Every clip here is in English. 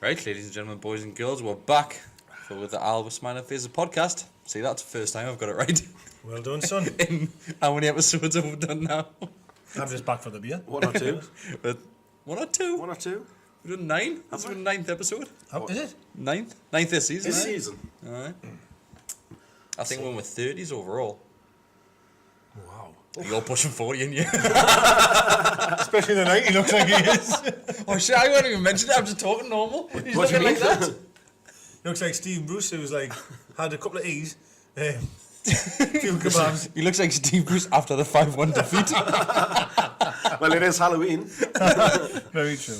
Right, ladies and gentlemen, boys and girls, we're back with the Alva Smiling Faces podcast. See, that's the first time I've got it right. Well done, son. In how many episodes have we done now? I'm just back for the beer. One or two. One or two? One or two. We've done 9. That's the 9th episode. How is it? 9th? 9th this season. This season. Alright. I think we're in with 30s overall. Wow. You're pushing 40, aren't you? Especially the night he looks like he is. Oh shit, I won't even mention it. I'm just talking normal. He's What do you looking like mean? that. He looks like Steve Bruce, who's like, had a couple of E's. Few kebabs. He looks like Steve Bruce after the 5-1 defeat. Well, it is Halloween. Very true.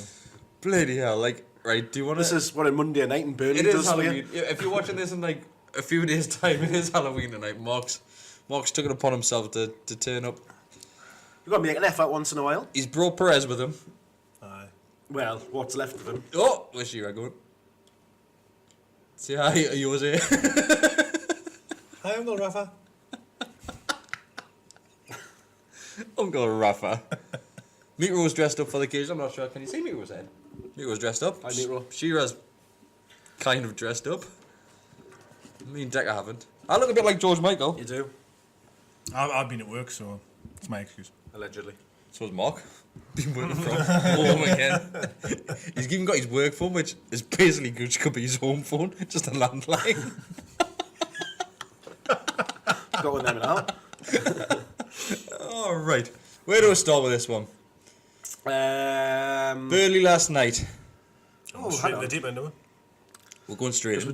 Bloody hell, like, right, do you want to... This is what a Monday night in Burnley It does is for Halloween. you. If you're watching this in like a few days' time, it is Halloween tonight. Mark's took it upon himself to turn up. You've got to make an effort once in a while. He's brought Perez with him. Aye. Well, what's left of him. Oh, where's she going? Say hi, Ayoze. Hi, Uncle Rafa. Uncle Rafa. Miro was dressed up for the occasion. I'm not sure. Can you see Miro's head? Miro was dressed up. Hi, Miro. Shira's kind of dressed up. Me and Deka haven't. I look a bit like George Michael. You do? I've been at work, so it's my excuse. Allegedly. So is Mark. Been working from home again. He's even got his work phone, which is basically good. Could be his home phone, just a landline. Got one there now. All right. Where do we start with this one? Burnley last night. Oh, Straight hang in on. the deep end, don't we? We're going straight Because in.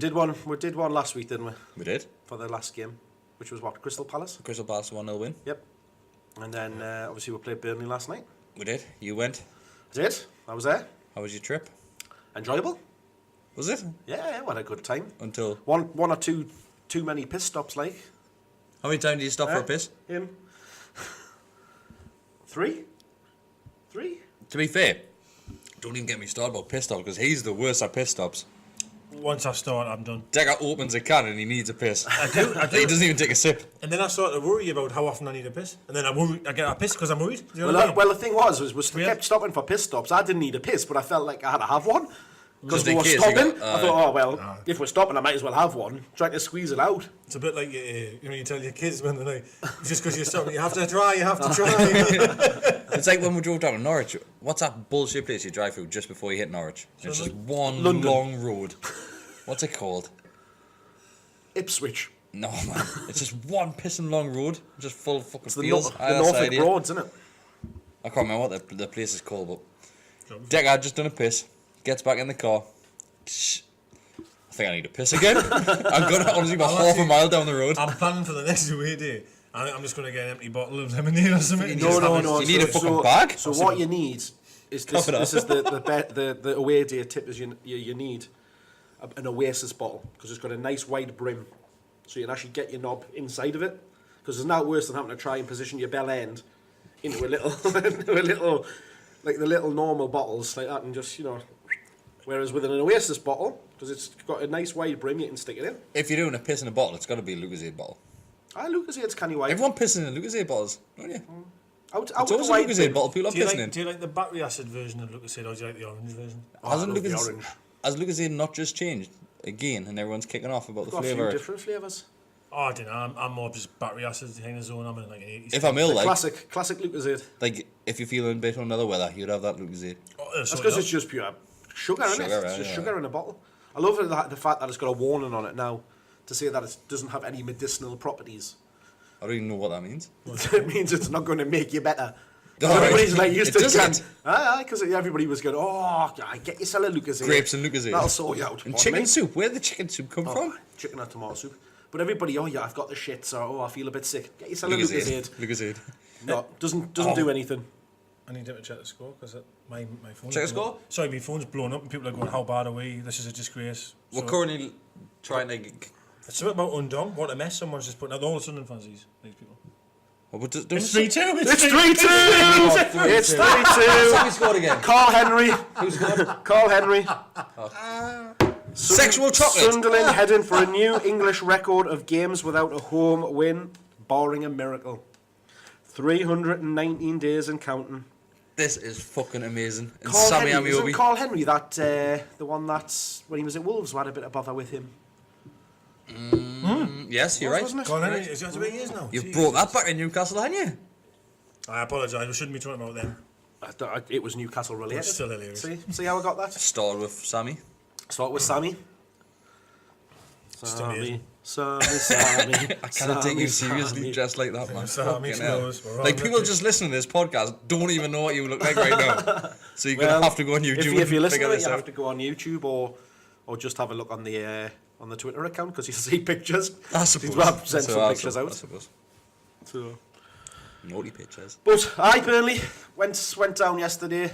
we did one last week, didn't we? We did. For the last game, which was what? Crystal Palace? Crystal Palace 1-0 win. Yep. And then, obviously, we played Burnley last night. We did. You went. I did. I was there. How was your trip? Enjoyable. Was it? Yeah, we had a good time. Until... One or two too many piss stops, like. How many times did you stop for a piss? Him. 3? To be fair, don't even get me started about piss stops, because he's the worst at piss stops. Once I start, I'm done. Decker opens a can and he needs a piss. I do. He doesn't even take a sip. And then I start to worry about how often I need a piss. And then I get a piss because I'm worried. Do you know what I mean? Well, the thing was we kept stopping for piss stops. I didn't need a piss, but I felt like I had to have one. Because Just we in were case you stopping. got- I thought, oh, well, if we're stopping, I might as well have one. Trying to squeeze it out. It's a bit like you tell your kids when they're like, just because you're stopping, you have to try. It's like when we drove down to Norwich. What's that bullshit place you drive through just before you hit Norwich? It's just one London. long road. What's it called? Ipswich. No, man. It's just one pissing long road, just full of fucking It's the, fields. the Norfolk Roads, isn't it? I can't remember what the place is called, but Deck had just done a piss, gets back in the car. Shh. I think I need to piss again. I'm going honestly about half a mile down the road. I'm planning for the next away day. I think I'm just going to get an empty bottle of lemonade or something. and just have No. You need a fucking bag? So what you need is this. Cover it up. This is the away day tip. Is you need an Oasis bottle because it's got a nice wide brim, so you can actually get your knob inside of it. Because there's nothing worse than having to try and position your bell end into a little, like the little normal bottles like that, and just Whereas with an Oasis bottle, because it's got a nice wide brim, you can stick it in. If you're doing a piss in a bottle, it's got to be a Lucozade bottle. Lucasade's canny wide. Everyone pisses in Lucozade bottles, don't you? Out It's always a Lucozade bottle people are pissing in. Do you like the battery acid version of Lucozade or do you like the orange version? Hasn't love the Lucozade- orange. Has Lucozade not just changed again, and everyone's kicking off about the Got a few flavour? different flavours. Oh, I don't know. I'm more just battery acid kind of zone. I'm in like an 80s. If I'm ill, like Classic Lucozade. if you're feeling a bit under the weather, you'd have that Lucozade. That's because it's just pure sugar, isn't it? It's just sugar in a bottle. I love the fact that it's got a warning on it now to say that it doesn't have any medicinal properties. I don't even know what that means. It means it's not going to make you better. Oh, right. Everybody's like used It to doesn't. because everybody was going, get yourself a Lucozade. Grapes and Lucozade. That'll sort you out. And Pardon chicken me? soup. Where did the chicken soup come from? Chicken or tomato soup. But everybody, I've got the shits, or I feel a bit sick. Get yourself a Lucozade. Lucozade. No, doesn't do anything. I need to check the score because my phone. Check the score? Sorry, my phone's blown up and people are going, "How bad are we? This is a disgrace." We're So- currently trying to... It's something about undone. What a mess someone's just putting out. All the Sunderland fans, these people. It's It's 3-2. It's 3-2! It's 3-2! Who scored again? Carl Henry. Who scored? Carl Henry. Sexual chocolate. Sunderland heading for a new English record of games without a home win, barring a miracle. 319 days and counting. This is fucking amazing. And Carl Sammy Henry, isn't Ayoze. Carl Henry that the one that when he was at Wolves had a bit of bother with him? Yes, you're right. Wasn't it? Go on, Henry. It's got to be years now. You've Jeez. brought that back in Newcastle, haven't you? I apologise. We shouldn't be talking about them. It was Newcastle related. It's still hilarious. See how I got that? Started with Sammy. Start with Sammy. Just amazing. Sammy. I cannot take you seriously just like that, man. Sammy Fucking hell. knows. We're on Like, the people pitch. just listening to this podcast don't even know what you look like right now. So you're going to have to go on YouTube If you and listen figure to it, this you out. have to go on YouTube or just have a look on the Twitter account because you'll see pictures. I suppose. We'll send So some I pictures suppose- out. I suppose. So. Naughty pictures. But Burnley went down yesterday.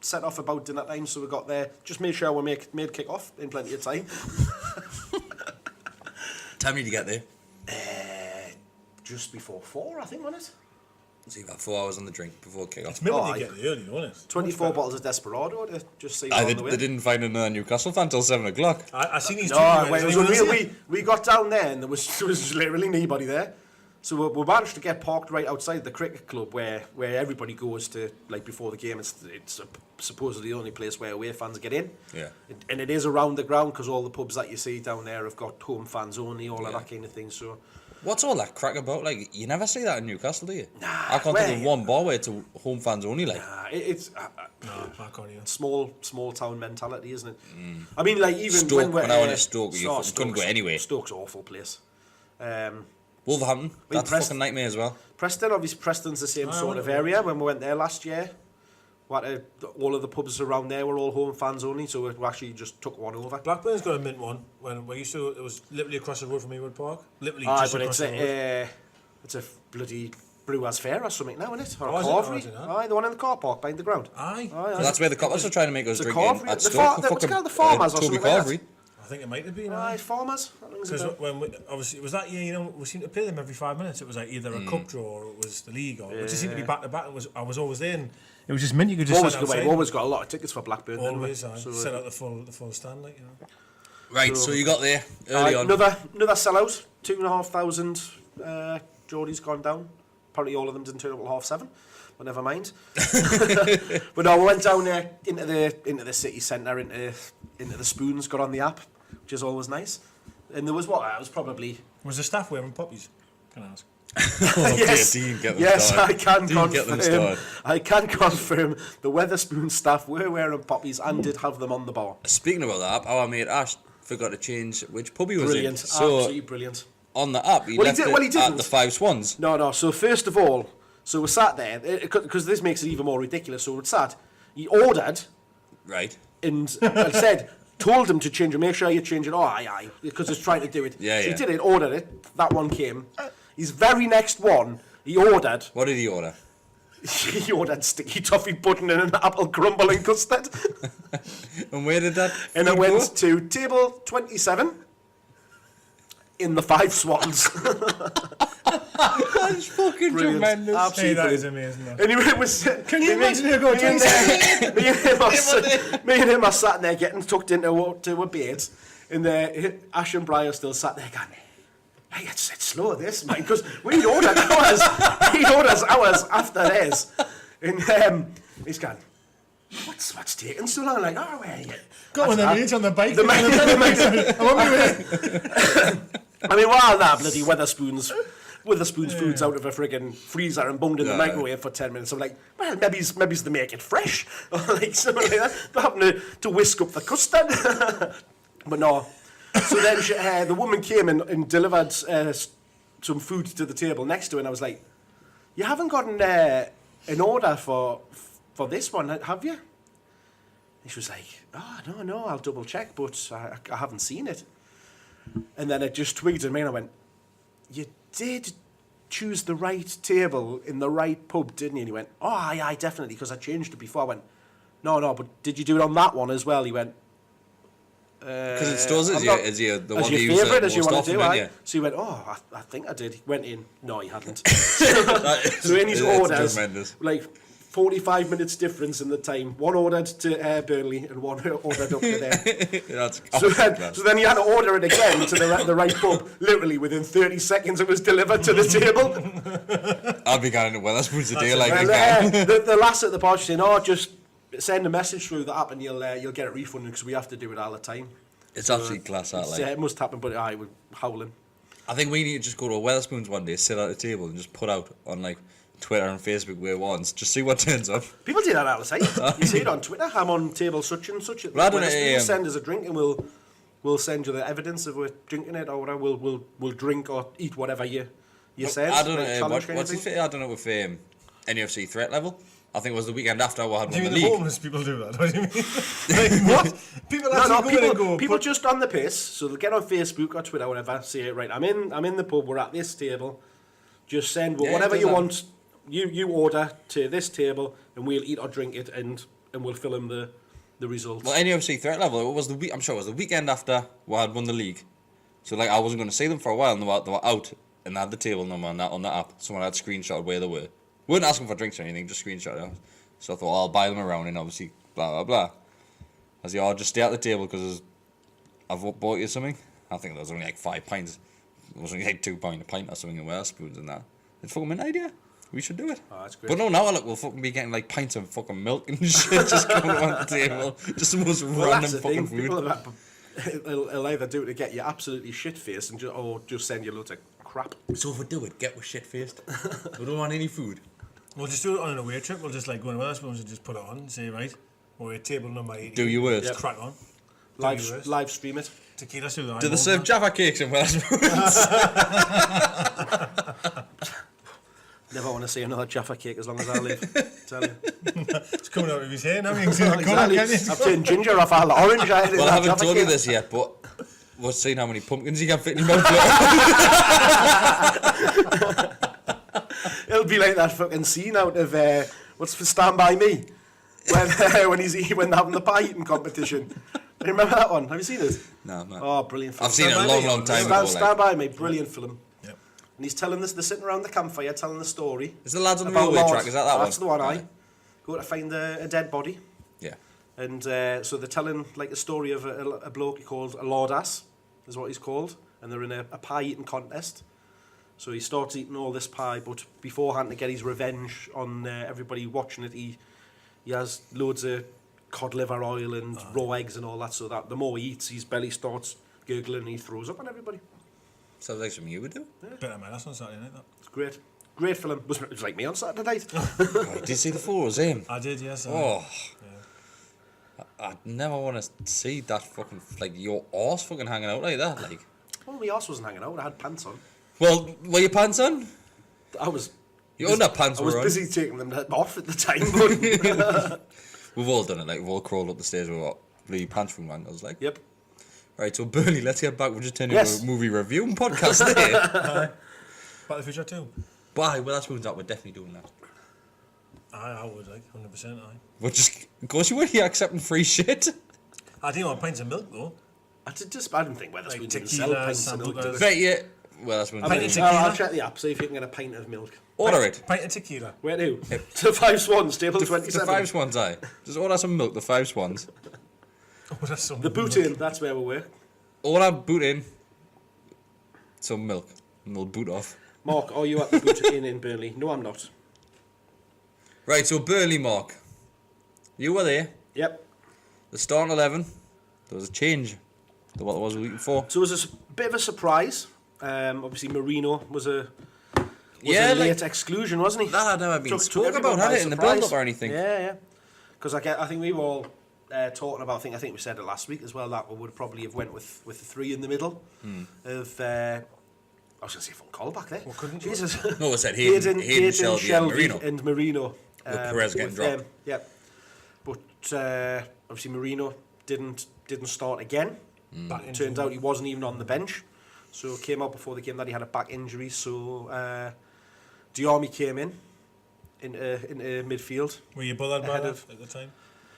Set off about dinner time, so we got there. Just made sure we made kick off in plenty of time. Time did you get there? Just before 4, I think, wasn't it? So you got 4 hours on the drink before kick-off. It's middle Oh, you get there early, isn't it? 24 bottles of Desperado to just see Aye, on the way. they didn't find another Newcastle fan till 7 o'clock. I seen these No, tweets. it was unreal. We got down there and there was literally nobody there. So we managed to get parked right outside the cricket club where everybody goes to, like, before the game. It's supposedly the only place where away fans get in. Yeah. And it is around the ground because all the pubs that you see down there have got home fans only, all of Yeah. that kind of thing. So What's all that crack about? Like, you never see that in Newcastle, do you? Nah, I can't where- think of one bar where it's home fans only, like. it's No, I can't even. small town mentality, isn't it? I mean, like, even Stoke, when when I went to Stoke, you oh, couldn't go anywhere. Stoke's an awful place. Wolverhampton, that's a Preston- fucking nightmare as well. Preston, obviously, Preston's the same I sort went of there. area. When we went there last year, all of the pubs around there were all home fans only, so we actually just took one over. Blackburn's got a mint one. When we used to, it was literally across the road from Ewood Park. Literally Aye, just but across it's the road. it's a bloody Brewers Fair or something now, isn't it? Or Oh, a is it? carvery. Oh, is it, huh? Aye, the one in the car park behind the ground. Aye. Aye, That's where the coppers are trying to make us It's a drink in. carvery. At The Stoke, what's it called? The Farmers or Toby something like that? Carvery. I think it might have been. Aye, Farmers. That rings a Because bell. when obviously it was that year, you know, we seemed to play them every 5 minutes. It was like either a cup draw or it was the league, or it just seemed to be back to back. I was always there, and it was just mint. You could just sit outside. We've always got a lot of tickets for Blackburn. didn't we? Always, So, set out the full stand, like, you know. Right, so you got there early on. Another sellout. 2,500 Geordies gone down. Apparently all of them didn't turn up till 7:30, but never mind. But no, we went down there into the city centre, into the Spoons, got on the app, which is always nice. And there was it was probably... Was the staff wearing poppies? Can I ask? Oh, yes, dear, Dean, get them yes, started. I can Dean, get them confirm. started. I can confirm the Weatherspoon staff were wearing poppies and did have them on the bar. Speaking about the app, our mate Ash forgot to change which pub he was Brilliant, in. So absolutely brilliant. on the app, he Well, he left did- it well, he at didn't. the Five Swans. No. So first of all, we sat there because this makes it even more ridiculous. So we sat. He ordered Right. and I said, told him to change it. Make sure you change it. Oh, aye, because he's trying to do it. Yeah, so yeah. he did it. Ordered it. That one came. His very next one, he ordered. What did he order? He ordered sticky toffee pudding and an apple crumble and custard. And where did that? And I food went go? to table 27 in the Five Swans. That's fucking Brilliant. tremendous. Absolutely Hey, that brilliant. is amazing. Though. Anyway, it was. Can you imagine you go 20 seconds? Me and him are sat there getting tucked into a bait, and Ash and Brian are still sat there going, "Hey, it's slow this, man," because we ordered hours. He orders hours after this, and he's going, "What's taking so long?" Like, "Oh, where are you?" Got one of the mates on the bike. The mate- I won't be with I mean, while that bloody Weatherspoons foods out of a friggin' freezer and bunged in the Yeah. microwave for 10 minutes, I'm like, well, maybe's they make it fresh, or like something like that. They're having to whisk up the custard. But no. So then the woman came and delivered some food to the table next to her, and I was like, you haven't got an order for this one, have you? And she was like, oh, no, I'll double check, but I haven't seen it. And then it just twigged at me, and I went, you did choose the right table in the right pub, didn't you? And he went, oh, aye, definitely, because I changed it before. I went, no, but did you do it on that one as well? He went, Because it stores as your the one as you your use favourite, most as you want often, to do, don't aye. you? So he went, oh, I think I did. He went in, no, he hadn't. So in his It's orders, tremendous. like 45 minutes difference in the time. One ordered to Burnley and one ordered up to there. That's So then you had to order it again to the right pub. Literally within 30 seconds it was delivered to the table. I'll be going to Wetherspoons today, like Well, again. the lass at the bar saying, "Oh, just send a message through the app and you'll get it refunded because we have to do it all the time." It's absolutely class, that, like. It must happen, but I was howling. I think we need to just go to a Wetherspoons one day, sit at a table and just put out on, like, Twitter and Facebook where once, just see what turns up. People do that all the time. You see it on Twitter. I'm on table such and such. Well, I don't know, Send us a drink and we'll send you the evidence of we're drinking it or whatever. We'll drink or eat whatever you said. I don't know, Challenge what's his I don't know with NUFC threat level. I think it was the weekend after we had Do you won mean the the league. homeless people do that? What do you mean? Like, what? People actually go. People just on the piss, so they'll get on Facebook or Twitter or whatever, say, right, I'm in the pub, we're at this table, just send whatever you want, you order to this table, and we'll eat or drink it, and we'll film the results. Well, NUFC threat level, I'm sure it was the weekend after we had won the league. So, like, I wasn't going to see them for a while, and they were out, and they had the table number on that app. Someone had screenshotted where they were. Weren't asking for drinks or anything, just screenshot it out. So I thought, I'll buy them around and obviously blah, blah, blah. I said, I'll just stay at the table because I've bought you something. I think there was only like 5 pints. It was only like £2 a pint or something in Wetherspoons and that. It's fucking an idea. We should do it. Oh, that's great. But no, now we'll fucking be getting like pints of fucking milk and shit just coming on the table. Just the most random fucking food. They'll either do it to get you absolutely shit-faced or just send you loads of crap. So if we do it, get with shit-faced. We don't want any food. We'll just do it on an away trip. We'll just like go in with us and just put it on and say, right, we're at table number 80. Do your worst. Just crack on. Live stream it. Tequila through the Do they serve Jaffa cakes in Wetherspoons? Never want to see another Jaffa cake as long as I live. Tell you. It's coming out of his hair now. You can see the colour, Exactly. can you? I've turned ginger off all the orange. Well, I haven't told you this yet, but we're seeing how many pumpkins you can fit in your mouth. It'll be like that fucking scene out of what's for Stand By Me when they're having the pie eating competition. Do you remember that one? Have you seen it? No. Oh, brilliant film. I've seen it a long time ago. Stand By Me, brilliant film. Yep. And he's telling this. They're sitting around the campfire telling the story. Is the lads on the about railway Lord. track? Is that one? That's the one. Right. I go to find a dead body. Yeah. And so they're telling like a story of a bloke called a Lord Ass, is what he's called, and they're in a pie eating contest. So he starts eating all this pie, but beforehand to get his revenge on everybody watching it, he has loads of cod liver oil and raw eggs and all that, so that the more he eats, his belly starts gurgling and he throws up on everybody. Sounds like something you would do. Better man, that's on Saturday night. That. It's great. Great film. It was like me on Saturday night. Oh, did you see the photos, him? I did, yes. Oh. Yeah. I never want to see that fucking, like, your arse fucking hanging out like that, like. Well, my arse wasn't hanging out. I had pants on. Well, were your pants on? Your underpants I was were on. busy taking them off at the time, but... We've all done it, like, we've all crawled up the stairs with what? Blue pants from hangers, like. Yep. Right, so Burnley, let's get back. We're just turning Yes. into a movie review podcast there. Back to the Future 2. Why? Well, that's that. We're definitely doing that. I would, like, 100%. We're just, of course you would. You're accepting free shit. I do want pints of milk, though. I didn't think Wetherspoons Like didn't sell tequila, pints of milk. sambucas. Bet you. Well, that's when. Pint of tequila. I'll check the app, see if you can get a pint of milk. Order it. Pint of tequila. Where to? To 5 Swans, table The 27. 5 Swans, aye. Just order some milk, the 5 Swans. Oh, that's some The boot in, that's where we were. Order boot in some milk, and we'll boot off. Mark, are you at the boot in Burnley? No, I'm not. Right, so Burnley, Mark. You were there. Yep. The starting 11. There was a change to what there was a week before. So it was a bit of a surprise. Obviously, Marino was a Yeah, late exclusion, wasn't he? That had never been Took spoken everyone about, had by it, in the surprise. build-up or anything? Yeah. Because I think we were all talking about. I think we said it last week as well that we would probably have went with the 3 in the middle of. I was going to say from callback there. Well, couldn't you? Jesus. No, I said Hayden, Shelby and Marino. And Marino. With Perez getting dropped. Yeah. But obviously Marino didn't start again. Back in Turns out he wasn't even on the bench. So it came out before the game that he had a back injury. So Diarmi came into midfield. Were you bothered by Ahead that of- at the time?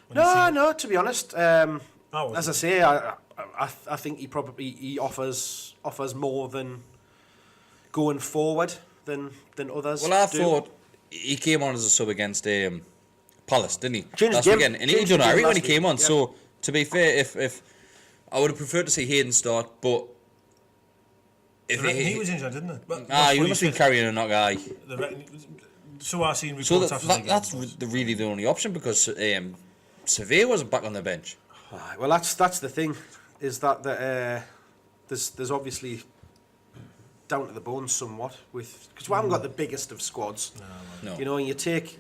When you seen it? No, to be honest. wasn't. As I say, I think he offers more than going forward than others. Well, I do. thought he came on as a sub against Palace, didn't he? Changed Last the game. weekend, and he Changed done the game alright when last he came week, on. yeah. So to be fair, if I would have preferred to see Hayden start, but if He was injured, didn't he? you must be carrying a knock eye. So I've seen So reports after the game. that's really the only option because Sevilla wasn't back on the bench. Aye, well, that's the thing, is that there's obviously down to the bones somewhat with because we haven't got the biggest of squads. No. You know, you take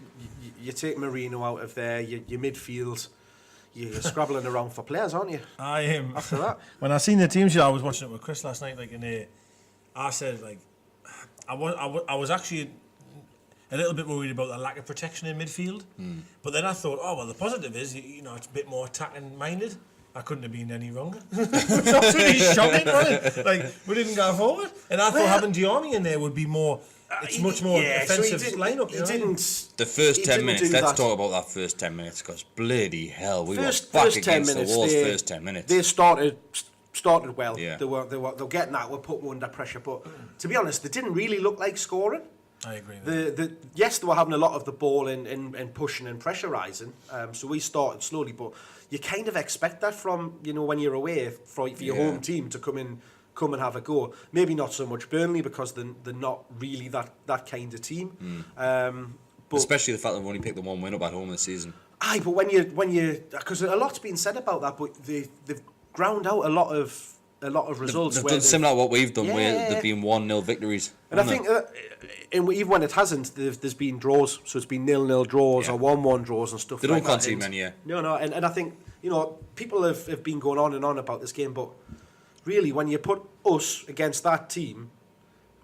Marino out of there, your midfield, you're scrabbling around for players, aren't you? I am. After that, When I seen the team sheet, I was watching it with Kris last night. Like, and I said, like, I was actually a little bit worried about the lack of protection in midfield. But then I thought, oh well, the positive is, you know, it's a bit more attacking minded. I couldn't have been any wronger. That's really shocking, wasn't it? Like, we didn't go forward, and I thought having Diarmi in there would be more. It's much more offensive lineup. He didn't. The first he 10 didn't minutes. do Let's that. talk about that first 10 minutes because bloody hell, we First were back 10 against minutes. the walls. They, First 10 minutes. They started well. Yeah. They were getting that. We're putting under pressure, but to be honest, they didn't really look like scoring. I agree with that. Yes, they were having a lot of the ball and pushing and pressurising. So we started slowly, but you kind of expect that from, you know, when you're away for your home team to come and have a go. Maybe not so much Burnley because they're not really that kind of team. But Especially the fact that we've only picked the one win up at home this season. aye, but when you because a lot's been said about that, but they've ground out a lot of results. They've where done similar to what we've done, where Yeah. they've been 1-0 victories. And I think, and even when it hasn't, there's been draws. So it's been 0-0 draws or 1-1 draws and stuff They like don't that. concede And- many, yeah. No, and I think, you know, people have been going on and on about this game, but really, when you put us against that team,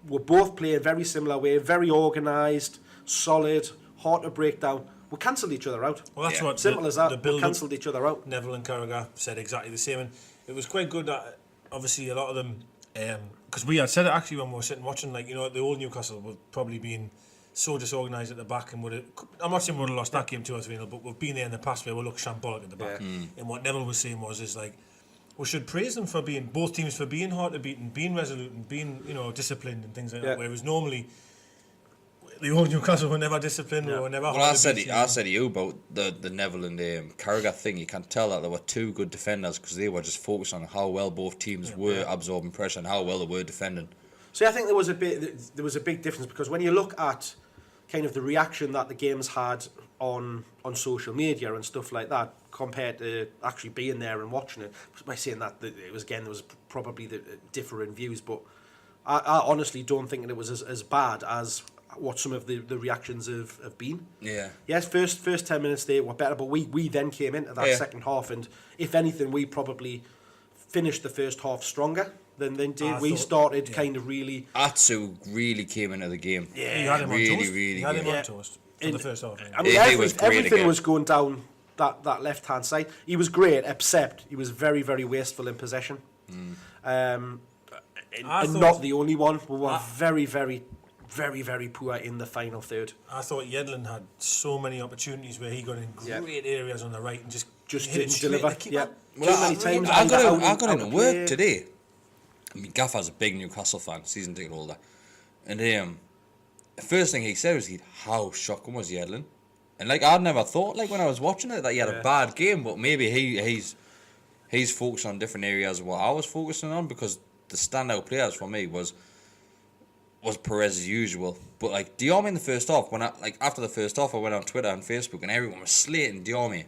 we're both playing very similar way, very organised, solid, hard to break down. We cancelled each other out. Well, that's Yeah. what Simple as that. The We build cancelled each other out. Neville and Carragher said exactly the same, and it was quite good that obviously a lot of them, because we had said it actually when we were sitting watching, like, you know, the old Newcastle would probably been so disorganised at the back and I'm not saying we would have lost that game 2 or 3-0, but we've been there in the past where we look shambolic at the back. And what Neville was saying is like, we should praise them for being, both teams for being hard to beat and being resolute and being, you know, disciplined and things like that. Whereas normally the old Newcastle were never disciplined, or were never Well, hard I to said beat. to you about the Neville and Carragher thing. You can tell that there were two good defenders because they were just focused on how well both teams were absorbing pressure and how well they were defending. So I think there was a big difference because when you look at kind of the reaction that the games had on social media and stuff like that compared to actually being there and watching it, by saying that it was, again, there was probably the different views, but I honestly don't think that it was as bad as what some of the reactions have been. Yeah. Yes, first 10 minutes they were better, but we then came into that second half, and if anything, we probably finished the first half stronger than they did. We started kind of really... Atsu really came into the game. He had him really, on toast. really He had good. him on toast for the first half. I mean, He was great everything again. was going down that left-hand side. He was great, except he was very, very wasteful in possession. And not the only one. We were very, very, very, very poor in the final third. I thought Yedlin had so many opportunities where he got in great areas on the right and just hit it didn't straight deliver. at the keeper. Yeah. Well, Too many times. I got out into of work play. today. I mean, Gaffer's a big Newcastle fan, season ticket holder. And the first thing he said was, how shocking was Yedlin? And like, I'd never thought, like, when I was watching it, that he had a bad game, but maybe he's focused on different areas of what I was focusing on, because the standout players for me was Perez as usual. But like Diarmi in the first half, after the first half, I went on Twitter and Facebook and everyone was slating Diarmi,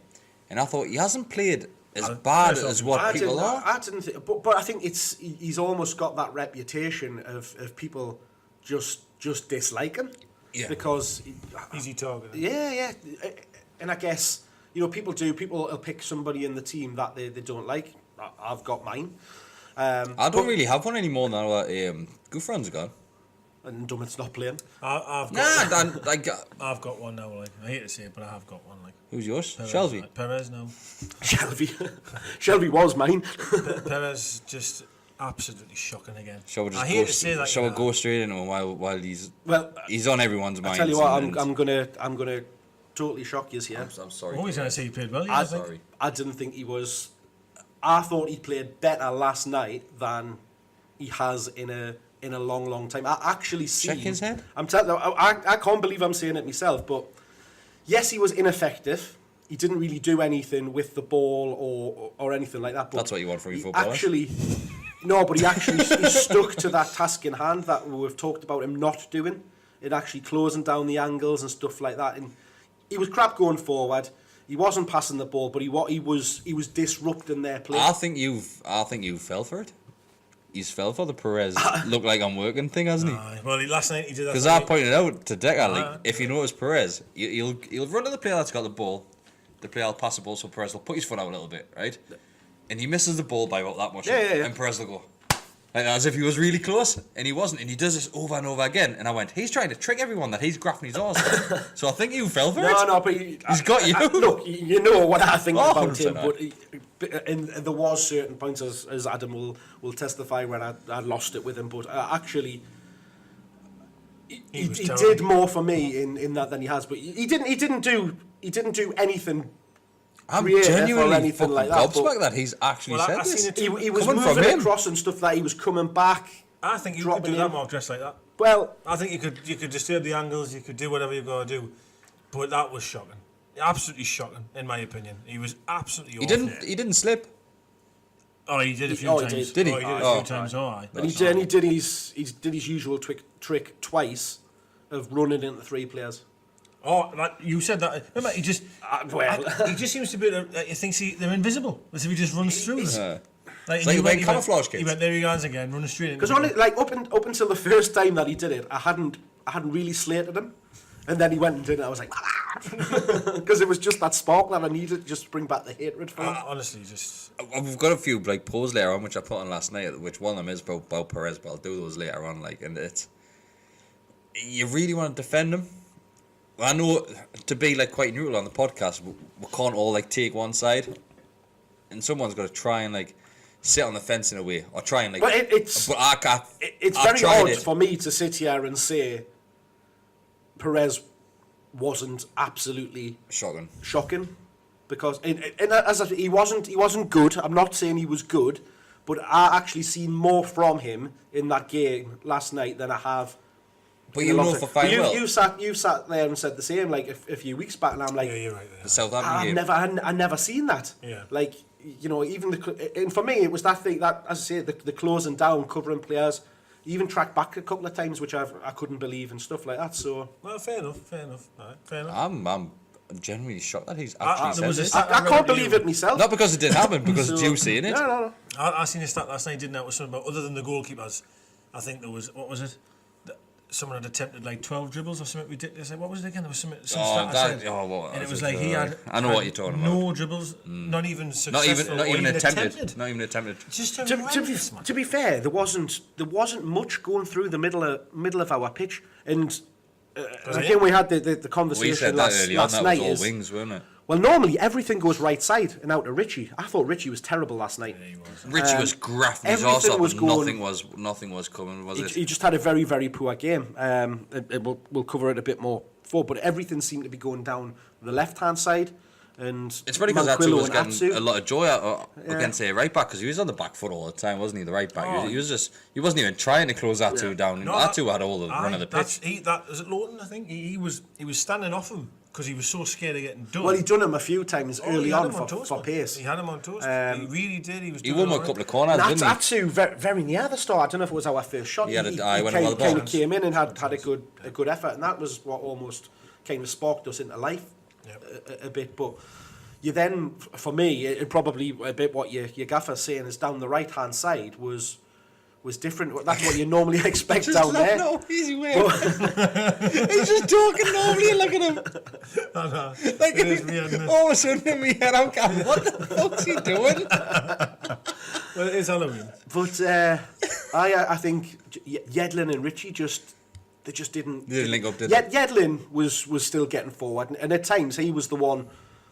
and I thought he hasn't played as bad as what people are. I didn't think, but I think he's almost got that reputation of people just dislike him. Yeah. Because Easy target. yeah, and I guess, you know, people will pick somebody in the team that they don't like. I've got mine. I don't really have one anymore now that Gouffran's gone. And Dummett's not playing. I've got one now. Like, I hate to say it, but I have got one. Like, Who's yours? Perez, Shelby. like, Perez now. Shelby was mine. Perez just absolutely shocking again. Shall we I hate to say that. Shall we go straight into him while he's on everyone's mind? I tell you what, I'm gonna totally shock you here. I'm sorry. I'm always going to say he played well. I I think. Sorry. I didn't think he was. I thought he played better last night than he has in a long time. I actually seen. Check his head. I'm telling you, I can't believe I'm saying it myself, but yes, he was ineffective. He didn't really do anything with the ball or anything like that. But That's what you want from your he footballer. actually, no, but he actually he stuck to that task in hand that we've talked about him not doing. It actually closing down the angles and stuff like that. And he was crap going forward. He wasn't passing the ball, but he was disrupting their play. I think you fell for it. He's fell for the Perez look like I'm working thing, hasn't he? Well, last night he did that. Because I pointed out to Deka, like, if you notice Perez, he'll run to the player that's got the ball. The player will pass the ball, so Perez will put his foot out a little bit, right? And he misses the ball by about that much. Yeah. And Perez will go, like, as if he was really close, and he wasn't. And he does this over and over again. And I went, he's trying to trick everyone that he's graphing his arse. So I think you fell for it. No, but he's got you. Look, you know what I think Oh, about him, 100%. but and there was certain points, as Adam will testify, when I lost it with him. But actually, he did more for me in that than he has. But he didn't do anything. I'm creative genuinely or anything fucking like that. gobsmacked that he's actually said I've this. seen it He was Coming from moving him. across and stuff that he was coming back. I think you could dropping do that, in. Mark, dressed like that. Well, I think you could disturb the angles, you could do whatever you've got to do, but that was shocking, absolutely shocking, in my opinion. He was absolutely awful. He didn't slip. Oh, he did a few Oh, he times. did. Did he? Oh, he did Oh, a few times. Oh, aye. and he did his usual trick twice of running into three players. Oh, you said that. Remember, he just he just seems to be. He thinks they're invisible. As if he just runs through them. It's like a camouflage kit. He went, there he goes again, running straight into. Because only like up until the first time that he did it, I hadn't really slated him, and then he went and did it. I was like, because it was just that spark that I needed, just to bring back the hatred for him. Honestly, just. We've got a few like polls later on which I put on last night, which one of them is about Perez, but I'll do those later on. Like, and it's, you really want to defend him. I know, to be like quite neutral on the podcast, we can't all like take one side, and someone's got to try and like sit on the fence in a way, or try and like. But it's I've very tried odd it. for me to sit here and say Perez wasn't absolutely shocking. because he wasn't good. I'm not saying he was good, but I actually seen more from him in that game last night than I have. But you know for fine well. You sat there and said the same like a few weeks back, and I'm like, Yeah, you're right there. The Southampton game. I never seen that. Yeah. Like, you know, even and for me it was that thing that, as I say, the closing down, covering players. He even tracked back a couple of times, which I couldn't believe and stuff like that. So. Well, fair enough. Right, fair enough. I'm genuinely shocked that he's actually there was said a this. stat I can't believe it myself. Not because it didn't happen, because So- it's you saying it. No. I seen a stat last night, didn't I? It was something about, other than the goalkeepers, I think there was, what was it? Someone had attempted like 12 dribbles or something ridiculous. Like, what was it again? There was some stat I said. And it was like he had. I know what you're talking about. No dribbles, not even successful. Not even or attempted. Not even attempted. Just To be fair, there wasn't much going through the middle of our pitch, and again we had the We conversation said that last early on. That night. was all wings, weren't it? Well, normally everything goes right side and out to Richie. I thought Richie was terrible last night. Yeah, he was. Richie was graphing his arse everything up, was and going- nothing was coming, was it? He just had a very, very poor game. We'll cover it a bit more before, but everything seemed to be going down the left-hand side. And It's funny because Atsu Manquillo was and getting Atsu. a lot of joy out against a right back, because he was on the back foot all the time, wasn't he? The right back. Oh. He wasn't even trying to close Atsu down. No, Atsu had all the run of the pitch. Was it Lawton? I think he was standing off him because he was so scared of getting done. Well, he'd done him a few times Oh, he early had on him on toast, for man. pace. He had him on toast. He really did. He was. He doing won all a right. couple of corners, And didn't he? Atsu very near the start. I don't know if it was our first shot. He had a- he went kind well the of balance. came in and had a good effort, and that was what almost kind of sparked us into life a bit. But you then, for me, it probably a bit what your gaffer's saying is down the right hand side was different. That's what you normally expect down there. No, easy way. He's just talking normally. Look at him. I know. Like, It is weird, isn't it? all of a sudden in my head, I'm going, what the fuck's he doing? Well, it is Halloween. But I think Yedlin and Richie they just didn't. They didn't link up, did they? Yedlin was still getting forward, and at times he was the one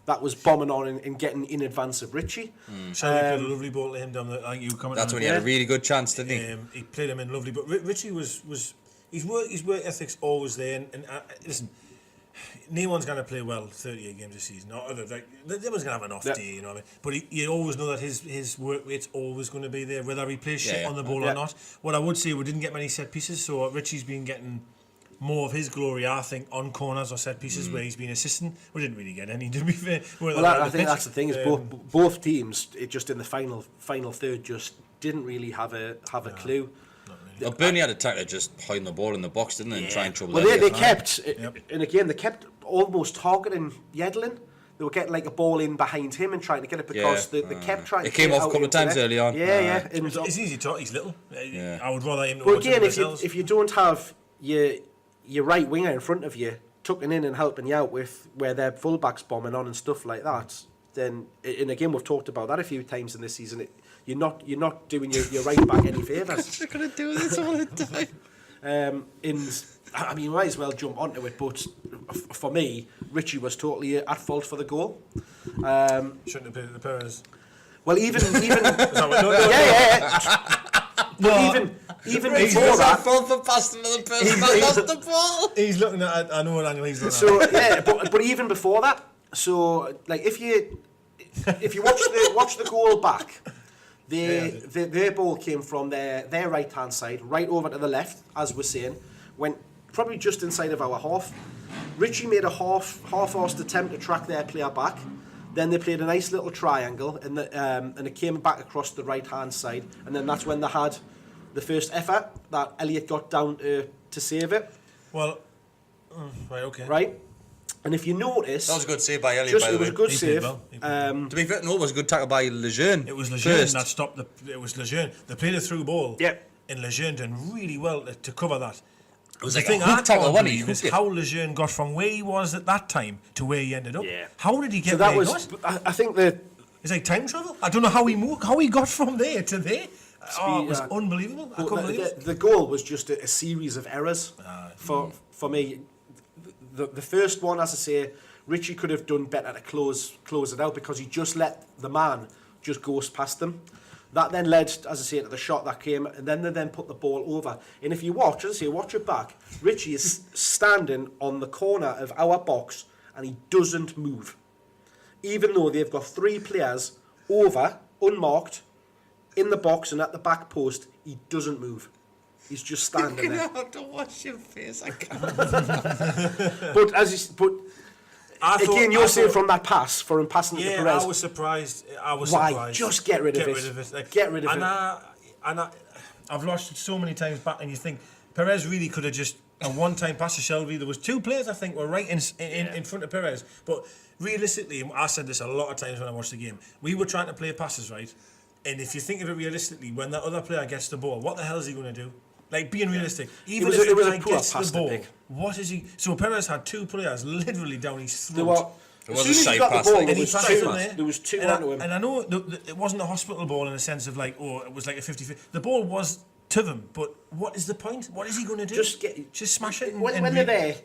that was bombing on and getting in advance of Richie. Shelley played a lovely ball to him down the. I think you commented. That's on when it. he had a really good chance, didn't he? He played him in lovely, but Richie was his work ethic's always there. And listen, no one's going to play well 38 games a season. Or other, like, everyone's going to have an off day, you know what I mean? But you always know that his work rate's always going to be there, whether he plays shit on the ball or not. What I would say, we didn't get many set pieces, so Richie's been getting more of his glory, I think, on corners or set pieces where he's been assisting. We didn't really get any, to be fair. Well, I think that's the thing, is both teams, it just in the final third, just didn't really have a clue. Well, Burnley had a tackler just hiding the ball in the box, didn't they, and try and trouble Well, they Elliott. kept, and again, they kept almost targeting Yedlin. They were getting like a ball in behind him and trying to get it because they kept trying to It came get off a out couple of into times it. early on. Yeah. And It's easy to talk, he's little. Yeah. I would rather him to but watch again, him if you don't have your right winger in front of you tucking in and helping you out with where their fullbacks bombing on and stuff like that, then, and again, we've talked about that a few times in this season, you're not doing your right back any favours. You're going to do this all the time. And I mean, you might as well jump onto it, but for me, Richie was totally at fault for the goal. Shouldn't have played at the Perez. Well, even No. even He's before that. fault for passing to the person that lost the ball. He's looking at, I know what angle he's looking So at. yeah, but even before that, so like if you watch the goal back, their ball came from their right hand side right over to the left, as we're saying, went probably just inside of our half. Richie made a half-assed attempt to track their player back. Then they played a nice little triangle, and it came back across the right hand side, and then that's when they had the first effort that Elliott got down to save it. Well, right, okay. Right. And if you notice, That was a good save by Elliott, by the it was way. a good He played save. well. To be fair, no, it was a good tackle by Lejeune. It was Lejeune first. that stopped it was Lejeune. They played a through ball. Yep. And Lejeune done really well to cover that. It was The like thing a I hook tackle, can't wasn't he? believe is Hooked it. how Lejeune got from where he was at that time to where he ended up. Yeah. How did he get So where that was, he got? I think that It's like time travel. I don't know how he got from there to there. Oh, it was unbelievable. I couldn't believe it. the goal was just a series of errors for me. The first one, as I say, Richie could have done better to close it out because he just let the man just ghost past them. That then led, as I say, to the shot that came, and then they put the ball over. And if you watch, as I say, watch it back, Richie is standing on the corner of our box and he doesn't move. Even though they've got three players over, unmarked, in the box and at the back post, he doesn't move. He's just standing there. I have to wash your face. I can't. Again, you're saying from that pass, for him passing it to Perez. I was surprised. Why? Just get rid of it. Like, Get rid of it. I've watched it so many times back, and you think Perez really could have just a one-time pass to Shelby. There was two players I think were right in front of Perez, but realistically, I said this a lot of times when I watched the game. We were trying to play passes right, and if you think of it realistically, when that other player gets the ball, what the hell is he going to do? Like, being realistic, even It was if a the guy poor gets pass the to ball, pick. what is he? So Perez had two players literally down his There throat. were, was as a soon as he side got pass, the ball, like, there And he was passed two. from there. There was two and onto him. And I know it wasn't a hospital ball in the sense of like, oh, it was like a 50-50. The ball was to them, but what is the point? What is he going to do? Just smash it. When they're there.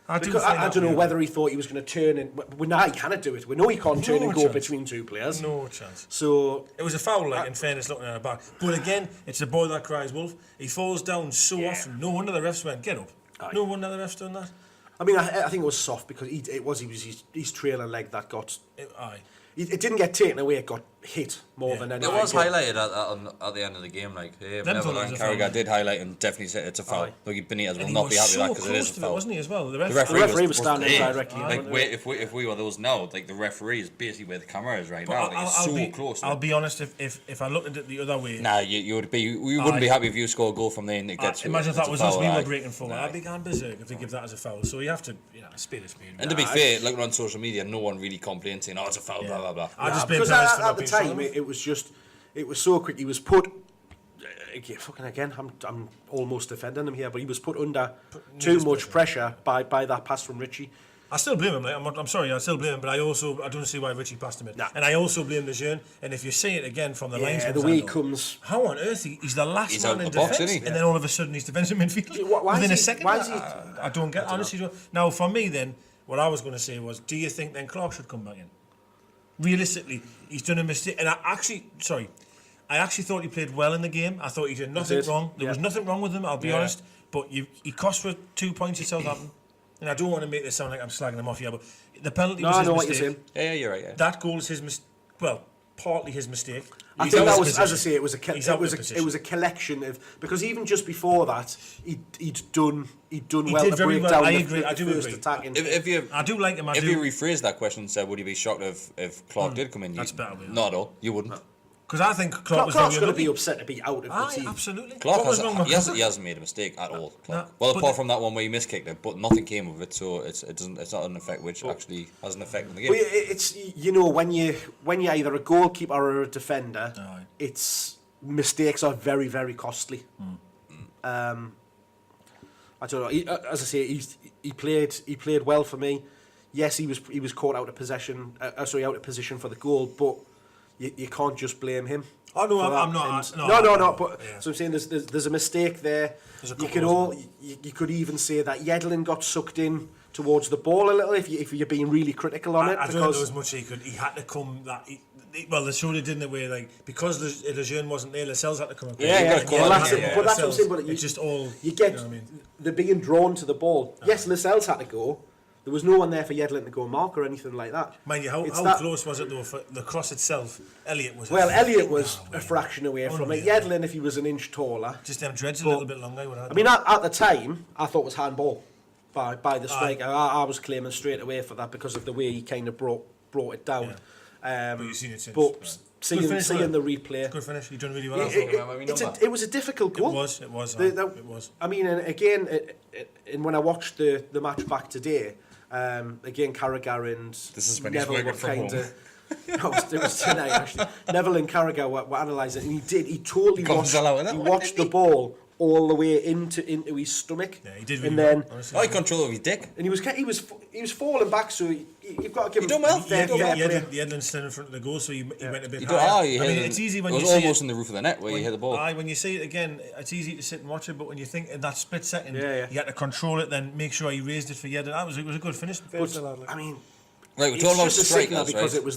I don't know weird. whether he thought he was going to turn and we know he cannot do it. We know he can't turn and go chance. between two players. No chance. So It was a foul, like, in fairness, looking at it back. But again, it's the boy that cries wolf. He falls down so often. No wonder the refs went, get up. Aye. No wonder the refs done that. I mean, I think it was soft because it was his trailing leg that got. Aye. It didn't get taken away. It got hit more than anything. It was highlighted at the end of the game, like, hey, Them Neville fellas and are foul. Carragher did highlight and definitely said it's a foul. Aye. Look, Benitez will And he not was be happy so with that because it close is a to foul. wasn't he, as well? The The referee was standing there. directly. Like, if we were those now, like, the referee is basically where the camera is right now. Like, it's so close. I'll be honest, if I looked at it the other way, Nah, you wouldn't be happy if you score a goal from there and it gets. imagine if it's that a was us, foul, we were aye. breaking forward. I'd be going berserk if they give that as a foul. So you have to, spade a spade. And to be fair, looking on social media, no one really complained saying, "Oh, it's a foul," blah blah blah. I just blame Because Perez for at not the being time, fouled. it was so quick. He was put. Again, I'm almost defending him here, but he was put under too much pressure by that pass from Richie. I still blame him. Like, I'm sorry, I still blame him, but I don't see why Richie passed him it. Nah. And I also blame Lejeune. And if you see it again from the lines, Yeah, the way he comes. how on earth he's the last He's man out in the box, defence, isn't he? and then all of a sudden he's defensive midfield Why within is a he- second. why is he- I don't get. Honestly, don't. Now for me, then what I was going to say was, do you think then Clark should come back in? Realistically, he's done a mistake, and I actually thought he played well in the game. I thought he did nothing did, wrong. There was yeah. nothing wrong with him, I'll be honest. But he cost for 2 points at Southampton. And I don't want to make this sound like I'm slagging him off here, but the penalty No, was I his know what you're mistake. saying. Yeah, you're right. Yeah. That goal is his mistake. Well, partly his mistake. I He's think out that of was, as I position. say, it was a collection of, because even just before that, he'd done well did to very break well. down I the agree, I do first agree. attacking. I do like him. If you rephrase that question and said, would you be shocked if Clark did come in? That's better. Not at all. You wouldn't. Because I think Clark was Clark's very going to be unlucky. upset to be out of the team. Absolutely. Clark What was wrong with he hasn't made a mistake at all. Clark. No, Well, but apart from that one where he miskicked it, but nothing came of it, so it's not an effect which actually has an effect on the game. Well, it's, you know, when you're either a goalkeeper or a defender, Aye. it's mistakes are very, very costly. I don't know. As I say, he played well for me. Yes, he was caught out of possession. Out of position for the goal, but you can't just blame him. Oh no, for I'm that. not. No. But yeah. so I'm saying there's a mistake there. You could even say that Yedlin got sucked in towards the ball a little if you're being really critical on it. I don't think there was much he could. He had to come that. Well, they showed it in the way because Lejeune wasn't there. Lascelles had to come across. But that's what I'm saying. But it's just all you get. You know what I mean? They're being drawn to the ball. Yes, Lascelles had to go. There was no one there for Yedlin to go mark or anything like that. Mind you, how close was it though for the cross itself? Elliot was. Elliot was a fraction away from it. Yedlin, if he was an inch taller, just them dreads a little bit longer. I mean, at the time, I thought it was handball by the striker. I was claiming straight away for that because of the way he kind of brought it down. But you've seen it since. But seeing the replay, good finish. You've done really well. It was a difficult goal. It was. I mean, and again, and when I watched the match back today, again, Carragher and Neville were kind of. No, it was tonight actually. Neville and Carragher were analysing, and he totally watched the ball all the way into his stomach. Yeah, he did really and then well. He control of his dick. And he was falling back, so you've got to give him done well. fair play. The Edlin stood in front of the goal, so he went a bit higher. higher. It's easy when you see it. It was almost in the roof of the net where you hit the ball. When you see it again, it's easy to sit and watch it, but when you think in that split second, you Yeah. had to control it, then make sure he raised it for Yedlin. It was a good finish. I mean, right, we're it's talking about just a signal strikers, because right? it was